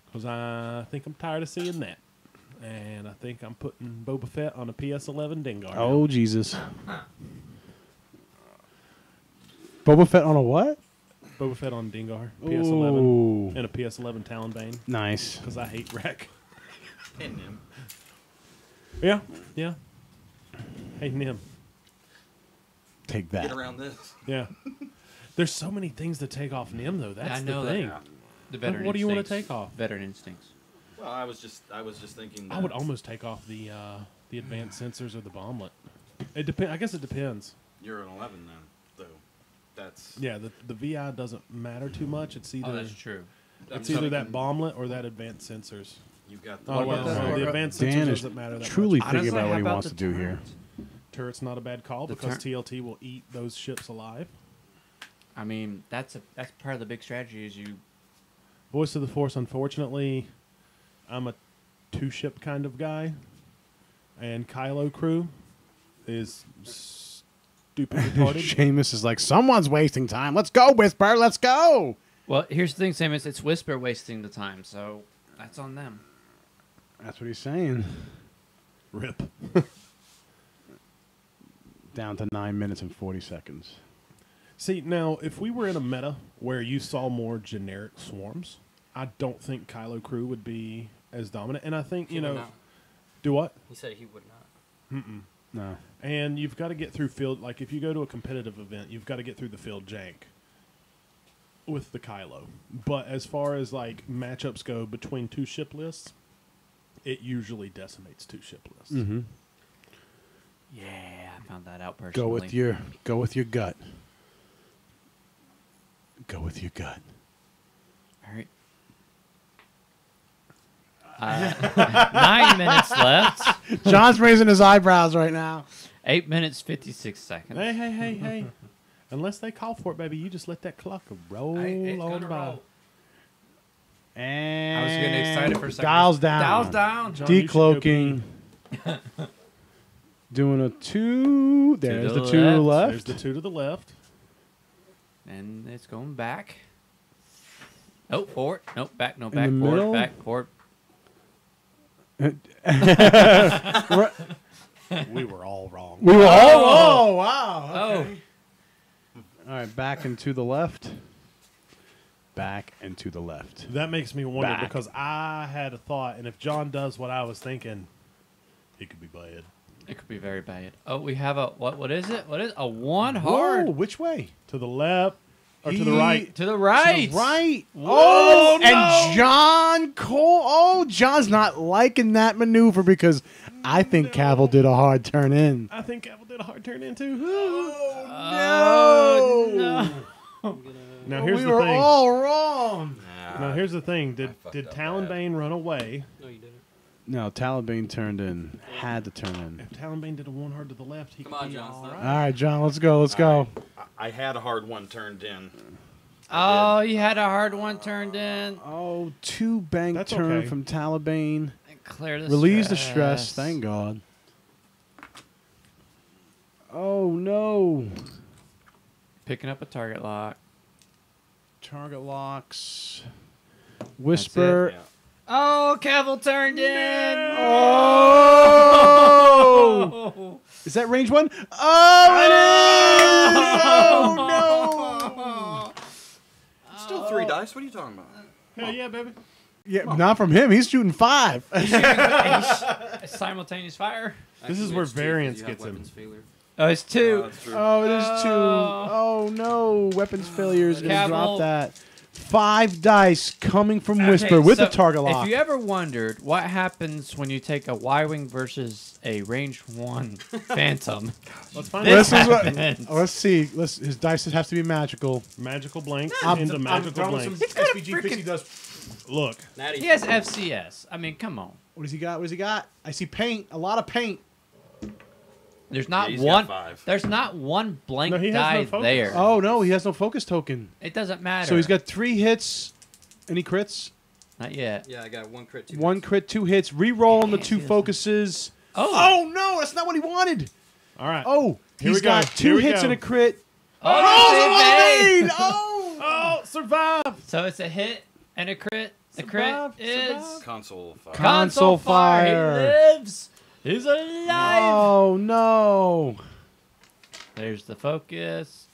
Speaker 5: Because I think I'm tired of seeing that, and I think I'm putting Boba Fett on a PS11 Dengar.
Speaker 1: Oh, Jesus. Boba Fett on a what?
Speaker 5: Boba Fett on Dengar PS11
Speaker 1: Ooh.
Speaker 5: and a PS11 Talonbane
Speaker 1: Nice.
Speaker 5: because I hate RAC.
Speaker 3: Hitting him.
Speaker 5: Yeah, yeah. Hating him.
Speaker 1: Take that.
Speaker 3: Get around this.
Speaker 5: Yeah. There's so many things to take off Nim though. That's
Speaker 2: I know
Speaker 5: the
Speaker 2: that.
Speaker 5: thing.
Speaker 2: The veteran
Speaker 5: What do you want to
Speaker 2: instincts.
Speaker 5: take off?
Speaker 2: Veteran instincts.
Speaker 3: Well, I was just thinking.
Speaker 5: I would almost take off the advanced sensors or the bomblet. It depends. I guess it depends.
Speaker 3: You're an 11 then, though. That's
Speaker 5: Yeah, the VI doesn't matter too much. It's either
Speaker 2: Oh, that's true.
Speaker 5: it's either that bomblet or that advanced sensors.
Speaker 3: You've got the.
Speaker 5: Oh
Speaker 2: What
Speaker 5: well,
Speaker 2: about
Speaker 5: no,
Speaker 2: the-
Speaker 5: the advanced
Speaker 1: Dan
Speaker 5: sensors
Speaker 1: is
Speaker 5: doesn't matter that
Speaker 1: truly
Speaker 5: much.
Speaker 1: thinking
Speaker 2: Honestly,
Speaker 1: about what
Speaker 2: how
Speaker 1: he
Speaker 2: about
Speaker 1: wants
Speaker 2: the
Speaker 1: to do here.
Speaker 2: turrets?
Speaker 5: Turret's not a bad call
Speaker 2: The
Speaker 5: because
Speaker 2: turret-
Speaker 5: TLT will eat those ships alive.
Speaker 2: I mean, that's part of the big strategy is you.
Speaker 5: Voice of the Force, unfortunately, I'm a 2-ship kind of guy, and Kylo crew is stupid retarded.
Speaker 1: Seamus is like, someone's wasting time. Let's go, Whisper. Let's go.
Speaker 2: Well, here's the thing, Sam. It's Whisper wasting the time, so that's on them.
Speaker 1: That's what he's saying.
Speaker 5: Rip.
Speaker 1: Down to 9 minutes and 40 seconds.
Speaker 5: See, now, if we were in a meta where you saw more generic swarms, I don't think Kylo crew would be as dominant. And I think,
Speaker 4: He
Speaker 5: you
Speaker 4: would
Speaker 5: know,
Speaker 4: not.
Speaker 5: do what?
Speaker 4: He said he would not.
Speaker 1: No.
Speaker 5: And you've got to get through field, like if you go to a competitive event, you've got to get through the field jank with the Kylo. But as far as like matchups go between 2 ship lists, it usually decimates 2 ship lists.
Speaker 1: Mm-hmm.
Speaker 2: Yeah, I found that out personally.
Speaker 1: Go with your gut. Go with your gut.
Speaker 2: All right. 9 minutes left.
Speaker 1: John's raising his eyebrows right now.
Speaker 2: 8 minutes 56 seconds.
Speaker 5: Hey. Unless they call for it, baby, you just let that clock roll on by.
Speaker 1: And
Speaker 2: I was getting excited for a second.
Speaker 1: Dials down.
Speaker 2: Dials down.
Speaker 5: John, you should go
Speaker 1: Decloaking. Doing a 2. There's
Speaker 2: the
Speaker 1: the 2
Speaker 2: left.
Speaker 1: left.
Speaker 5: There's the 2 to the left.
Speaker 2: And it's going back. Nope, forward. Nope, back. No,
Speaker 1: In
Speaker 2: back,
Speaker 1: the
Speaker 2: forward,
Speaker 1: middle?
Speaker 2: back, forward.
Speaker 5: We were all wrong.
Speaker 1: We were all. Oh, wow.
Speaker 2: Okay.
Speaker 1: All right, back and to the left. Back and to the left.
Speaker 5: That makes me wonder
Speaker 1: Back.
Speaker 5: because I had a thought, and if John does what I was thinking, it could be bad.
Speaker 2: It could be very bad. Oh, we have a what is it? What is a 1
Speaker 1: Whoa,
Speaker 2: hard
Speaker 1: which way?
Speaker 5: To the left or to the right?
Speaker 2: to the right.
Speaker 1: Right.
Speaker 2: Whoa,
Speaker 1: Oh,
Speaker 2: no.
Speaker 1: and John Cole. Oh, John's not liking that maneuver because I think Kavil did a hard turn in.
Speaker 5: I think Kavil did a hard turn in too.
Speaker 2: Oh, no.
Speaker 5: Now here's
Speaker 1: we
Speaker 5: the
Speaker 1: were
Speaker 5: thing.
Speaker 1: all wrong.
Speaker 5: Now here's the thing.
Speaker 3: I fucked
Speaker 5: Did
Speaker 3: up
Speaker 5: Talonbane run away?
Speaker 4: No, you didn't.
Speaker 1: No, Talonbane turned in. Had to turn in.
Speaker 5: If Talonbane did a 1 hard to the left, he
Speaker 4: Come
Speaker 5: could
Speaker 4: on,
Speaker 5: be
Speaker 4: John,
Speaker 5: all
Speaker 4: stop.
Speaker 5: right.
Speaker 1: All right, John, let's go. Let's go.
Speaker 3: I had a hard one turned in.
Speaker 2: Oh, you had a hard one turned in.
Speaker 1: Oh, 2 bank
Speaker 5: That's
Speaker 1: turn
Speaker 5: okay.
Speaker 1: from Talonbane.
Speaker 2: Clear the
Speaker 1: Relieves the stress. Thank God. Oh, no.
Speaker 2: Picking up a target lock.
Speaker 1: Target locks. Whisper.
Speaker 3: Yeah.
Speaker 2: Oh, Kavil turned in.
Speaker 1: Oh! Is that range 1? Oh, it is! Oh, no!
Speaker 3: Still 3 dice. What are you talking about?
Speaker 5: Hell yeah, baby.
Speaker 1: Yeah, not from him. He's shooting 5.
Speaker 2: Simultaneous fire.
Speaker 5: This is where variance gets him.
Speaker 2: Oh, it's 2.
Speaker 3: That's true.
Speaker 1: Oh, it is 2. Oh, no. Weapons failure is going to
Speaker 2: Cavill.
Speaker 1: drop that. 5 dice coming from Whisper with the target lock.
Speaker 2: If you ever wondered what happens when you take a Y-Wing versus a range 1 Phantom,
Speaker 5: Let's find
Speaker 2: This
Speaker 5: out.
Speaker 2: happens.
Speaker 1: Let's see. His dice have to be magical.
Speaker 5: Magical blanks
Speaker 1: I'm
Speaker 5: into magical
Speaker 1: throwing
Speaker 5: blanks.
Speaker 1: some SPG pixie dust.
Speaker 5: Look,
Speaker 4: Natty.
Speaker 2: he has FCS. I mean, come on.
Speaker 1: What does he got? What does he got? I see paint. A lot of paint.
Speaker 2: There's not
Speaker 3: he's
Speaker 2: one.
Speaker 3: got 5.
Speaker 2: The's not one blank
Speaker 5: No, he has no
Speaker 2: die
Speaker 5: focus.
Speaker 2: there.
Speaker 1: Oh, no. He has no focus token.
Speaker 2: It doesn't matter.
Speaker 1: So he's got 3 hits. Any crits?
Speaker 2: not yet.
Speaker 4: Yeah, I got 1 crit, 2
Speaker 1: 1 crit, 2 hits. Reroll on the 2 focuses. Oh, no. That's not what he wanted.
Speaker 5: all right.
Speaker 1: Oh,
Speaker 5: Here we
Speaker 1: he's
Speaker 5: go.
Speaker 1: got
Speaker 5: Here
Speaker 1: 2
Speaker 5: we
Speaker 1: hits
Speaker 5: go.
Speaker 1: and a crit.
Speaker 2: Oh,
Speaker 1: Oh,
Speaker 2: it's evade!
Speaker 1: oh.
Speaker 5: Oh, survive!
Speaker 2: So it's a hit and a crit. The
Speaker 5: Survive,
Speaker 2: crit is
Speaker 5: survive.
Speaker 3: Console fire.
Speaker 1: Console fire.
Speaker 2: He lives. He's alive.
Speaker 1: Oh, no.
Speaker 2: There's the focus.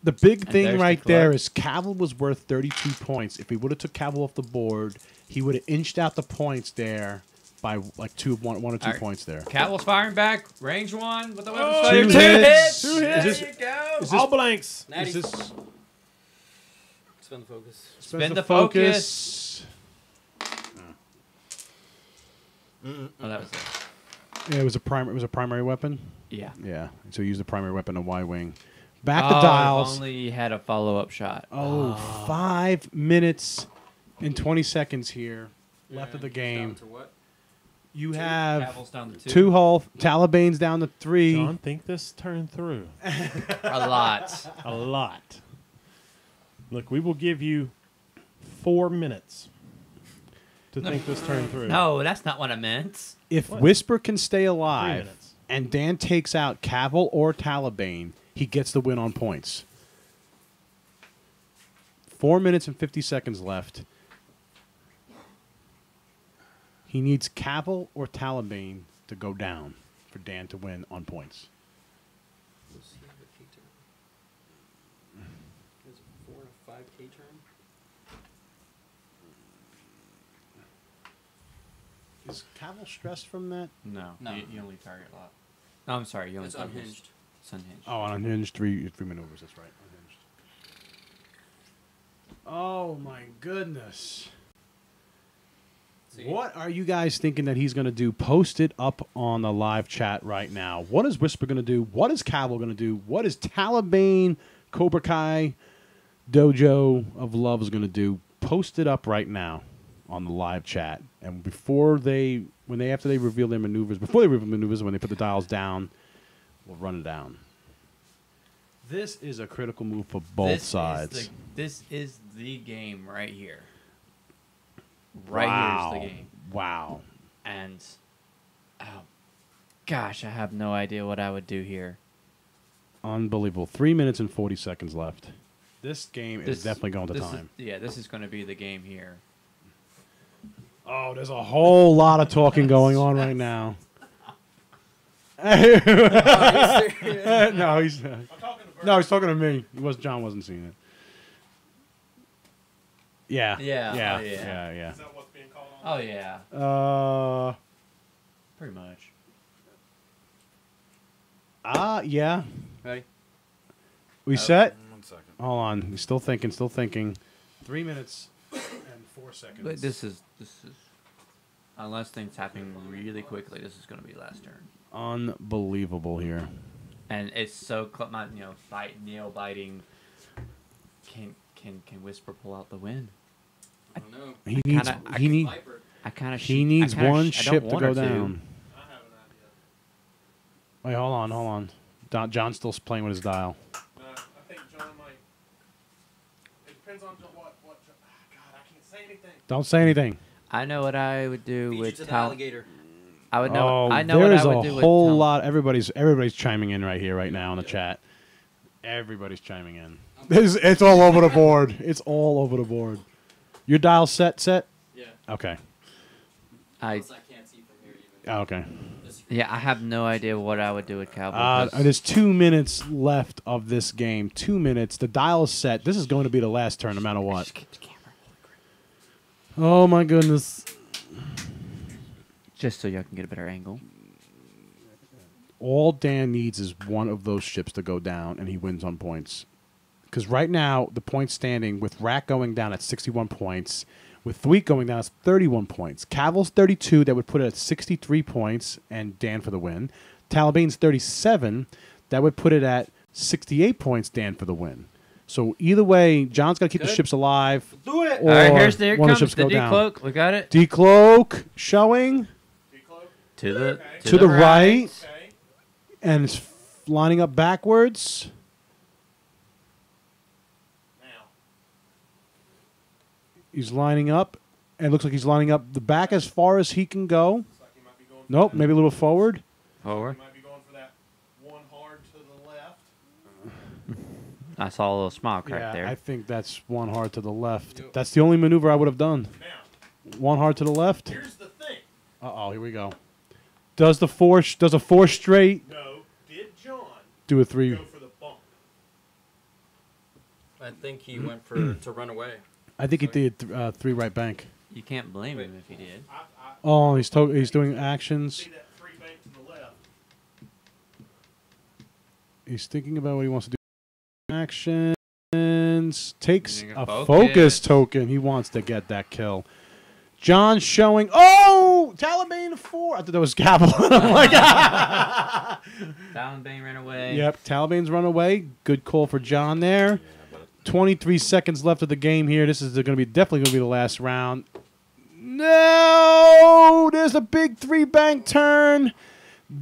Speaker 1: The big
Speaker 2: And
Speaker 1: thing
Speaker 2: there's the
Speaker 1: right there
Speaker 2: cloak.
Speaker 1: is Kavil was worth 32 points. If we would have took Kavil off the board, he would have inched out the points there by like 1 or 2
Speaker 2: All right.
Speaker 1: points there.
Speaker 2: Cavil's firing back. Range 1 with the weapons
Speaker 5: Oh,
Speaker 2: failure.
Speaker 1: 2
Speaker 2: 2
Speaker 1: hits.
Speaker 2: hits.
Speaker 5: 2 hits.
Speaker 2: There
Speaker 1: Is
Speaker 2: you
Speaker 1: this-
Speaker 2: go.
Speaker 1: is
Speaker 5: All blanks.
Speaker 4: Natty.
Speaker 1: Is this
Speaker 4: Spin the focus.
Speaker 2: Spin the focus. Oh, that was it.
Speaker 1: Yeah, it was a primary weapon.
Speaker 2: Yeah.
Speaker 1: Yeah, so use the primary weapon of Y-wing. Back
Speaker 2: Oh,
Speaker 1: the dials.
Speaker 2: If only he had a follow-up shot.
Speaker 1: Oh, 5 minutes and 20 seconds here left of the
Speaker 4: And
Speaker 1: game.
Speaker 4: Down to what?
Speaker 1: You have
Speaker 2: Cavil's down to
Speaker 1: 2 hull. Talonbane's down to 3.
Speaker 5: John, think this turned through.
Speaker 2: A lot.
Speaker 5: A lot. Look, we will give you 4 minutes to think this turned through.
Speaker 2: No, that's not what I meant.
Speaker 1: If
Speaker 5: What?
Speaker 1: Whisper can stay
Speaker 5: 3
Speaker 1: alive
Speaker 5: minutes.
Speaker 1: and Dan takes out Kavil or Talonbane, he gets the win on points. 4 minutes and 50 seconds left. He needs Kavil or Talonbane to go down for Dan to win on points.
Speaker 4: Does he have a K turn? Is it 4 to 5 K turn?
Speaker 1: Is Kavil stressed from that?
Speaker 2: No.
Speaker 4: No.
Speaker 2: You only target a lot. Oh, I'm sorry. You only
Speaker 4: It's
Speaker 2: target
Speaker 4: unhinged.
Speaker 2: It's unhinged.
Speaker 1: Oh, on Unhinged, three maneuvers, that's right. Unhinged. Oh, my goodness.
Speaker 4: See?
Speaker 1: What are you guys thinking that he's going to do? Post it up on the live chat right now. What is Whisper going to do? What is Kavil going to do? What is Talonbane, Cobra Kai, Dojo of Love is going to do? Post it up right now on the live chat. And after they reveal their maneuvers, when they put the dials down, we'll run it down. This is a critical move for both sides.
Speaker 2: This is the game right here.
Speaker 1: Wow.
Speaker 2: Here's the game.
Speaker 1: Wow.
Speaker 2: And, oh, gosh, I have no idea what I would do here.
Speaker 1: Unbelievable. 3 minutes and 40 seconds left. This game is definitely going to time.
Speaker 2: This is going to be the game here.
Speaker 1: Oh, there's a whole lot of talking going on right now. No, he's talking to me. John wasn't seeing it. Yeah.
Speaker 2: Yeah.
Speaker 1: Yeah.
Speaker 2: Oh, yeah.
Speaker 1: Yeah.
Speaker 5: Is that what's being called on?
Speaker 2: Oh, yeah. Pretty much.
Speaker 1: Yeah.
Speaker 4: Ready?
Speaker 1: We set?
Speaker 3: 1 second.
Speaker 1: Hold on. He's still thinking. 3 minutes and 4 seconds.
Speaker 2: But this is unless things happen really quickly, this is going to be last turn.
Speaker 1: Unbelievable here.
Speaker 2: And it's so nail biting. Can Whisper pull out the win?
Speaker 4: I don't know.
Speaker 1: He needs
Speaker 4: Viper.
Speaker 1: he needs one ship to go down.
Speaker 5: I have an idea.
Speaker 1: Wait, hold on. John's still playing with his dial.
Speaker 5: I think John might. It depends on what. God, I can't say anything.
Speaker 1: Don't say anything.
Speaker 2: I know what I would do
Speaker 4: Beat you
Speaker 2: with
Speaker 4: to the
Speaker 2: Tal.
Speaker 4: alligator.
Speaker 2: I would know.
Speaker 1: Oh,
Speaker 2: I know what
Speaker 1: there's
Speaker 2: I would
Speaker 1: a
Speaker 2: do with
Speaker 1: whole
Speaker 2: Tal.
Speaker 1: lot. Everybody's chiming in right now in the chat. Everybody's chiming in. It's all over the board. It's all over the board. Your dial set?
Speaker 4: Yeah.
Speaker 1: Okay.
Speaker 2: I
Speaker 4: Plus, I can't see from here even.
Speaker 1: Oh, okay.
Speaker 2: Yeah, I have no idea what I would do with Cowboy.
Speaker 1: There's 2 minutes left of this game. 2 minutes. The dial is set. This is going to be the last turn, no matter what. Oh my goodness.
Speaker 2: Just so y'all can get a better angle.
Speaker 1: All Dan needs is one of those ships to go down, and he wins on points. Because right now, the point standing, with RAC going down at 61 points, with Thweek going down at 31 points. Kavil's 32, that would put it at 63 points, and Dan for the win. Talonbane's 37, that would put it at 68 points, Dan for the win. So either way, John's got to keep the ships alive.
Speaker 4: Do it.
Speaker 2: All right, here
Speaker 1: one of
Speaker 2: comes
Speaker 1: ships
Speaker 2: the
Speaker 1: go down.
Speaker 2: decloak. We got it.
Speaker 1: Decloak showing
Speaker 2: To the
Speaker 1: to the right,
Speaker 5: Okay.
Speaker 1: and it's lining up backwards.
Speaker 5: Now.
Speaker 1: He's lining up, and it looks like he's lining up the back as far as he can go.
Speaker 5: Looks like he might be going for
Speaker 1: Nope,
Speaker 5: that.
Speaker 1: maybe a little forward.
Speaker 2: Forward.
Speaker 5: He might be going for that one hard to the left.
Speaker 2: I saw a little smile crack
Speaker 1: Yeah,
Speaker 2: there.
Speaker 1: I think that's one hard to the left. That's the only maneuver I would have done.
Speaker 5: Now,
Speaker 1: One hard to the left.
Speaker 5: here's the thing.
Speaker 1: Uh-oh, here we go. Does a four straight
Speaker 5: No, did John
Speaker 1: do a three?
Speaker 5: go for the bump?
Speaker 4: I think he went for to run away.
Speaker 1: I think he did three right bank.
Speaker 2: You can't blame him if he did.
Speaker 1: Oh, he's doing actions.
Speaker 5: See that three bank to the left.
Speaker 1: He's thinking about what he wants to do. Actions. Takes
Speaker 2: Using
Speaker 1: a
Speaker 2: a
Speaker 1: focus
Speaker 2: focus.
Speaker 1: token. He wants to get that kill. John showing. Oh! Talonbane 4. I thought that was Kavil. I'm like,
Speaker 2: Talonbane ran away.
Speaker 1: yep, Talonbane's run away. Good call for John there. 23 seconds left of the game here. This is definitely going to be the last round. No! There's a big three bank turn.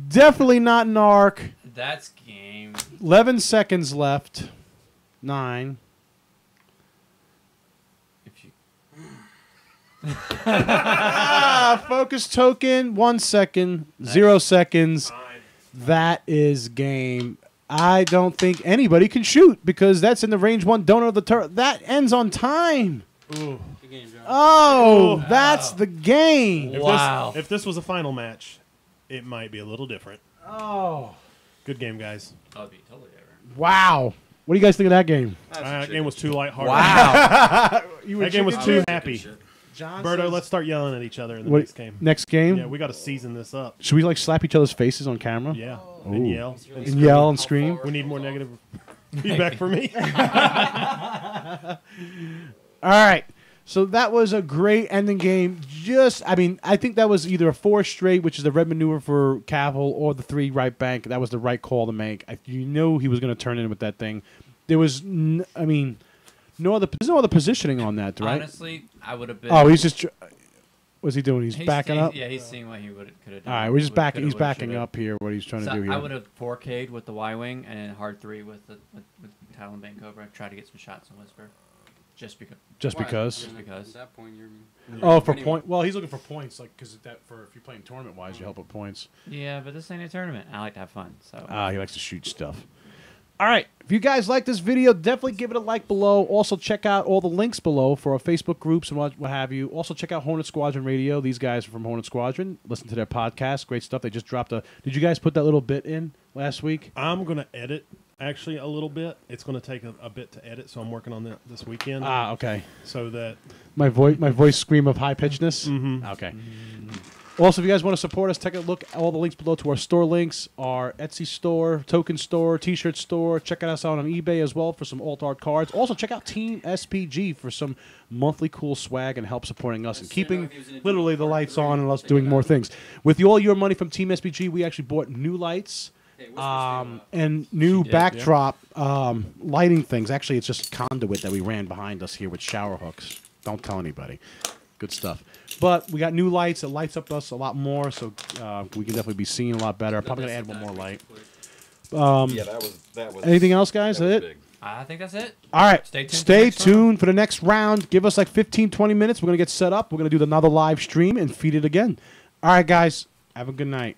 Speaker 1: Definitely not an arc.
Speaker 2: That's game.
Speaker 1: 11 seconds left. 9.
Speaker 2: If you
Speaker 1: Focus token. 1 second. 0 seconds. That is game. I don't think anybody can shoot because that's in the range 1 donut of the turret. That ends on time.
Speaker 5: Ooh.
Speaker 4: Good game, John.
Speaker 1: Oh, that's the game.
Speaker 5: If this was a final match, it might be a little different.
Speaker 1: Oh.
Speaker 5: Good game, guys.
Speaker 2: That would be totally different.
Speaker 1: Wow. What do you guys think of that game?
Speaker 5: That game was too lighthearted.
Speaker 2: Wow.
Speaker 5: That game was too happy.
Speaker 1: John
Speaker 5: Berto,
Speaker 1: says-
Speaker 5: let's start yelling at each other in the
Speaker 1: What-
Speaker 5: next game.
Speaker 1: Next game?
Speaker 5: Yeah, we got to season this up.
Speaker 1: Should we like slap each other's faces on camera?
Speaker 5: Yeah,
Speaker 1: Ooh.
Speaker 5: and yell.
Speaker 1: And yell and scream?
Speaker 5: We need more negative feedback for me.
Speaker 1: All right. So that was a great ending game. I think that was either a 4 straight, which is the red maneuver for Kavil, or the 3 right bank. That was the right call to make. You knew he was going to turn in with that thing. There was, no other positioning on that, right?
Speaker 2: Honestly, I would have been.
Speaker 1: Oh, he's just. What's he doing? He's backing up.
Speaker 2: Yeah, he's seeing what he could have done.
Speaker 1: All right, we're just backing. He's
Speaker 2: Would've,
Speaker 1: backing
Speaker 2: should've.
Speaker 1: up here. What he's trying
Speaker 2: So
Speaker 1: to do here.
Speaker 2: I would have 4K'd with the Y wing and hard 3 with Talonbane Cobra. Try to get some shots on Whisper, just because.
Speaker 1: Just because.
Speaker 2: Just because.
Speaker 4: At that point, you're.
Speaker 1: Oh, for
Speaker 4: Anyway.
Speaker 1: point. Well, he's looking for points, like because if you're playing tournament wise, you help with points.
Speaker 2: Yeah, but this ain't a tournament. I like to have fun. So.
Speaker 1: He likes to shoot stuff. All right. If you guys like this video, definitely give it a like below. Also, check out all the links below for our Facebook groups and what have you. Also, check out Hornet Squadron Radio. These guys are from Hornet Squadron. Listen to their podcast. Great stuff. They just dropped a... Did you guys put that little bit in last week?
Speaker 5: I'm going to edit, actually, a little bit. It's going to take a bit to edit, so I'm working on that this weekend.
Speaker 1: Okay.
Speaker 5: So that...
Speaker 1: My voice scream of high-pitchedness?
Speaker 5: Mhm.
Speaker 1: Okay. Also, if you guys want to support us, take a look at all the links below to our store links, our Etsy store, token store, T-shirt store. Check us out on eBay as well for some alt art cards. Also, check out Team SPG for some monthly cool swag and help supporting us and keeping literally the lights on and us doing more things. With all your money from Team SPG, we actually bought new lights and new backdrop lighting things. Actually, it's just conduit that we ran behind us here with shower hooks. Don't tell anybody. Good stuff. But we got new lights. It lights up us a lot more, so we can definitely be seen a lot better. Probably going to add one more light.
Speaker 3: Yeah, that was.
Speaker 1: Anything else, guys?
Speaker 3: That
Speaker 1: Is
Speaker 3: was
Speaker 1: it?
Speaker 3: big.
Speaker 2: I think that's it.
Speaker 1: All right.
Speaker 2: Stay tuned for the
Speaker 1: Stay
Speaker 2: next
Speaker 1: tuned for the next round. Give us like 15, 20 minutes. We're going to get set up. We're going to do another live stream and feed it again. All right, guys. Have a good night.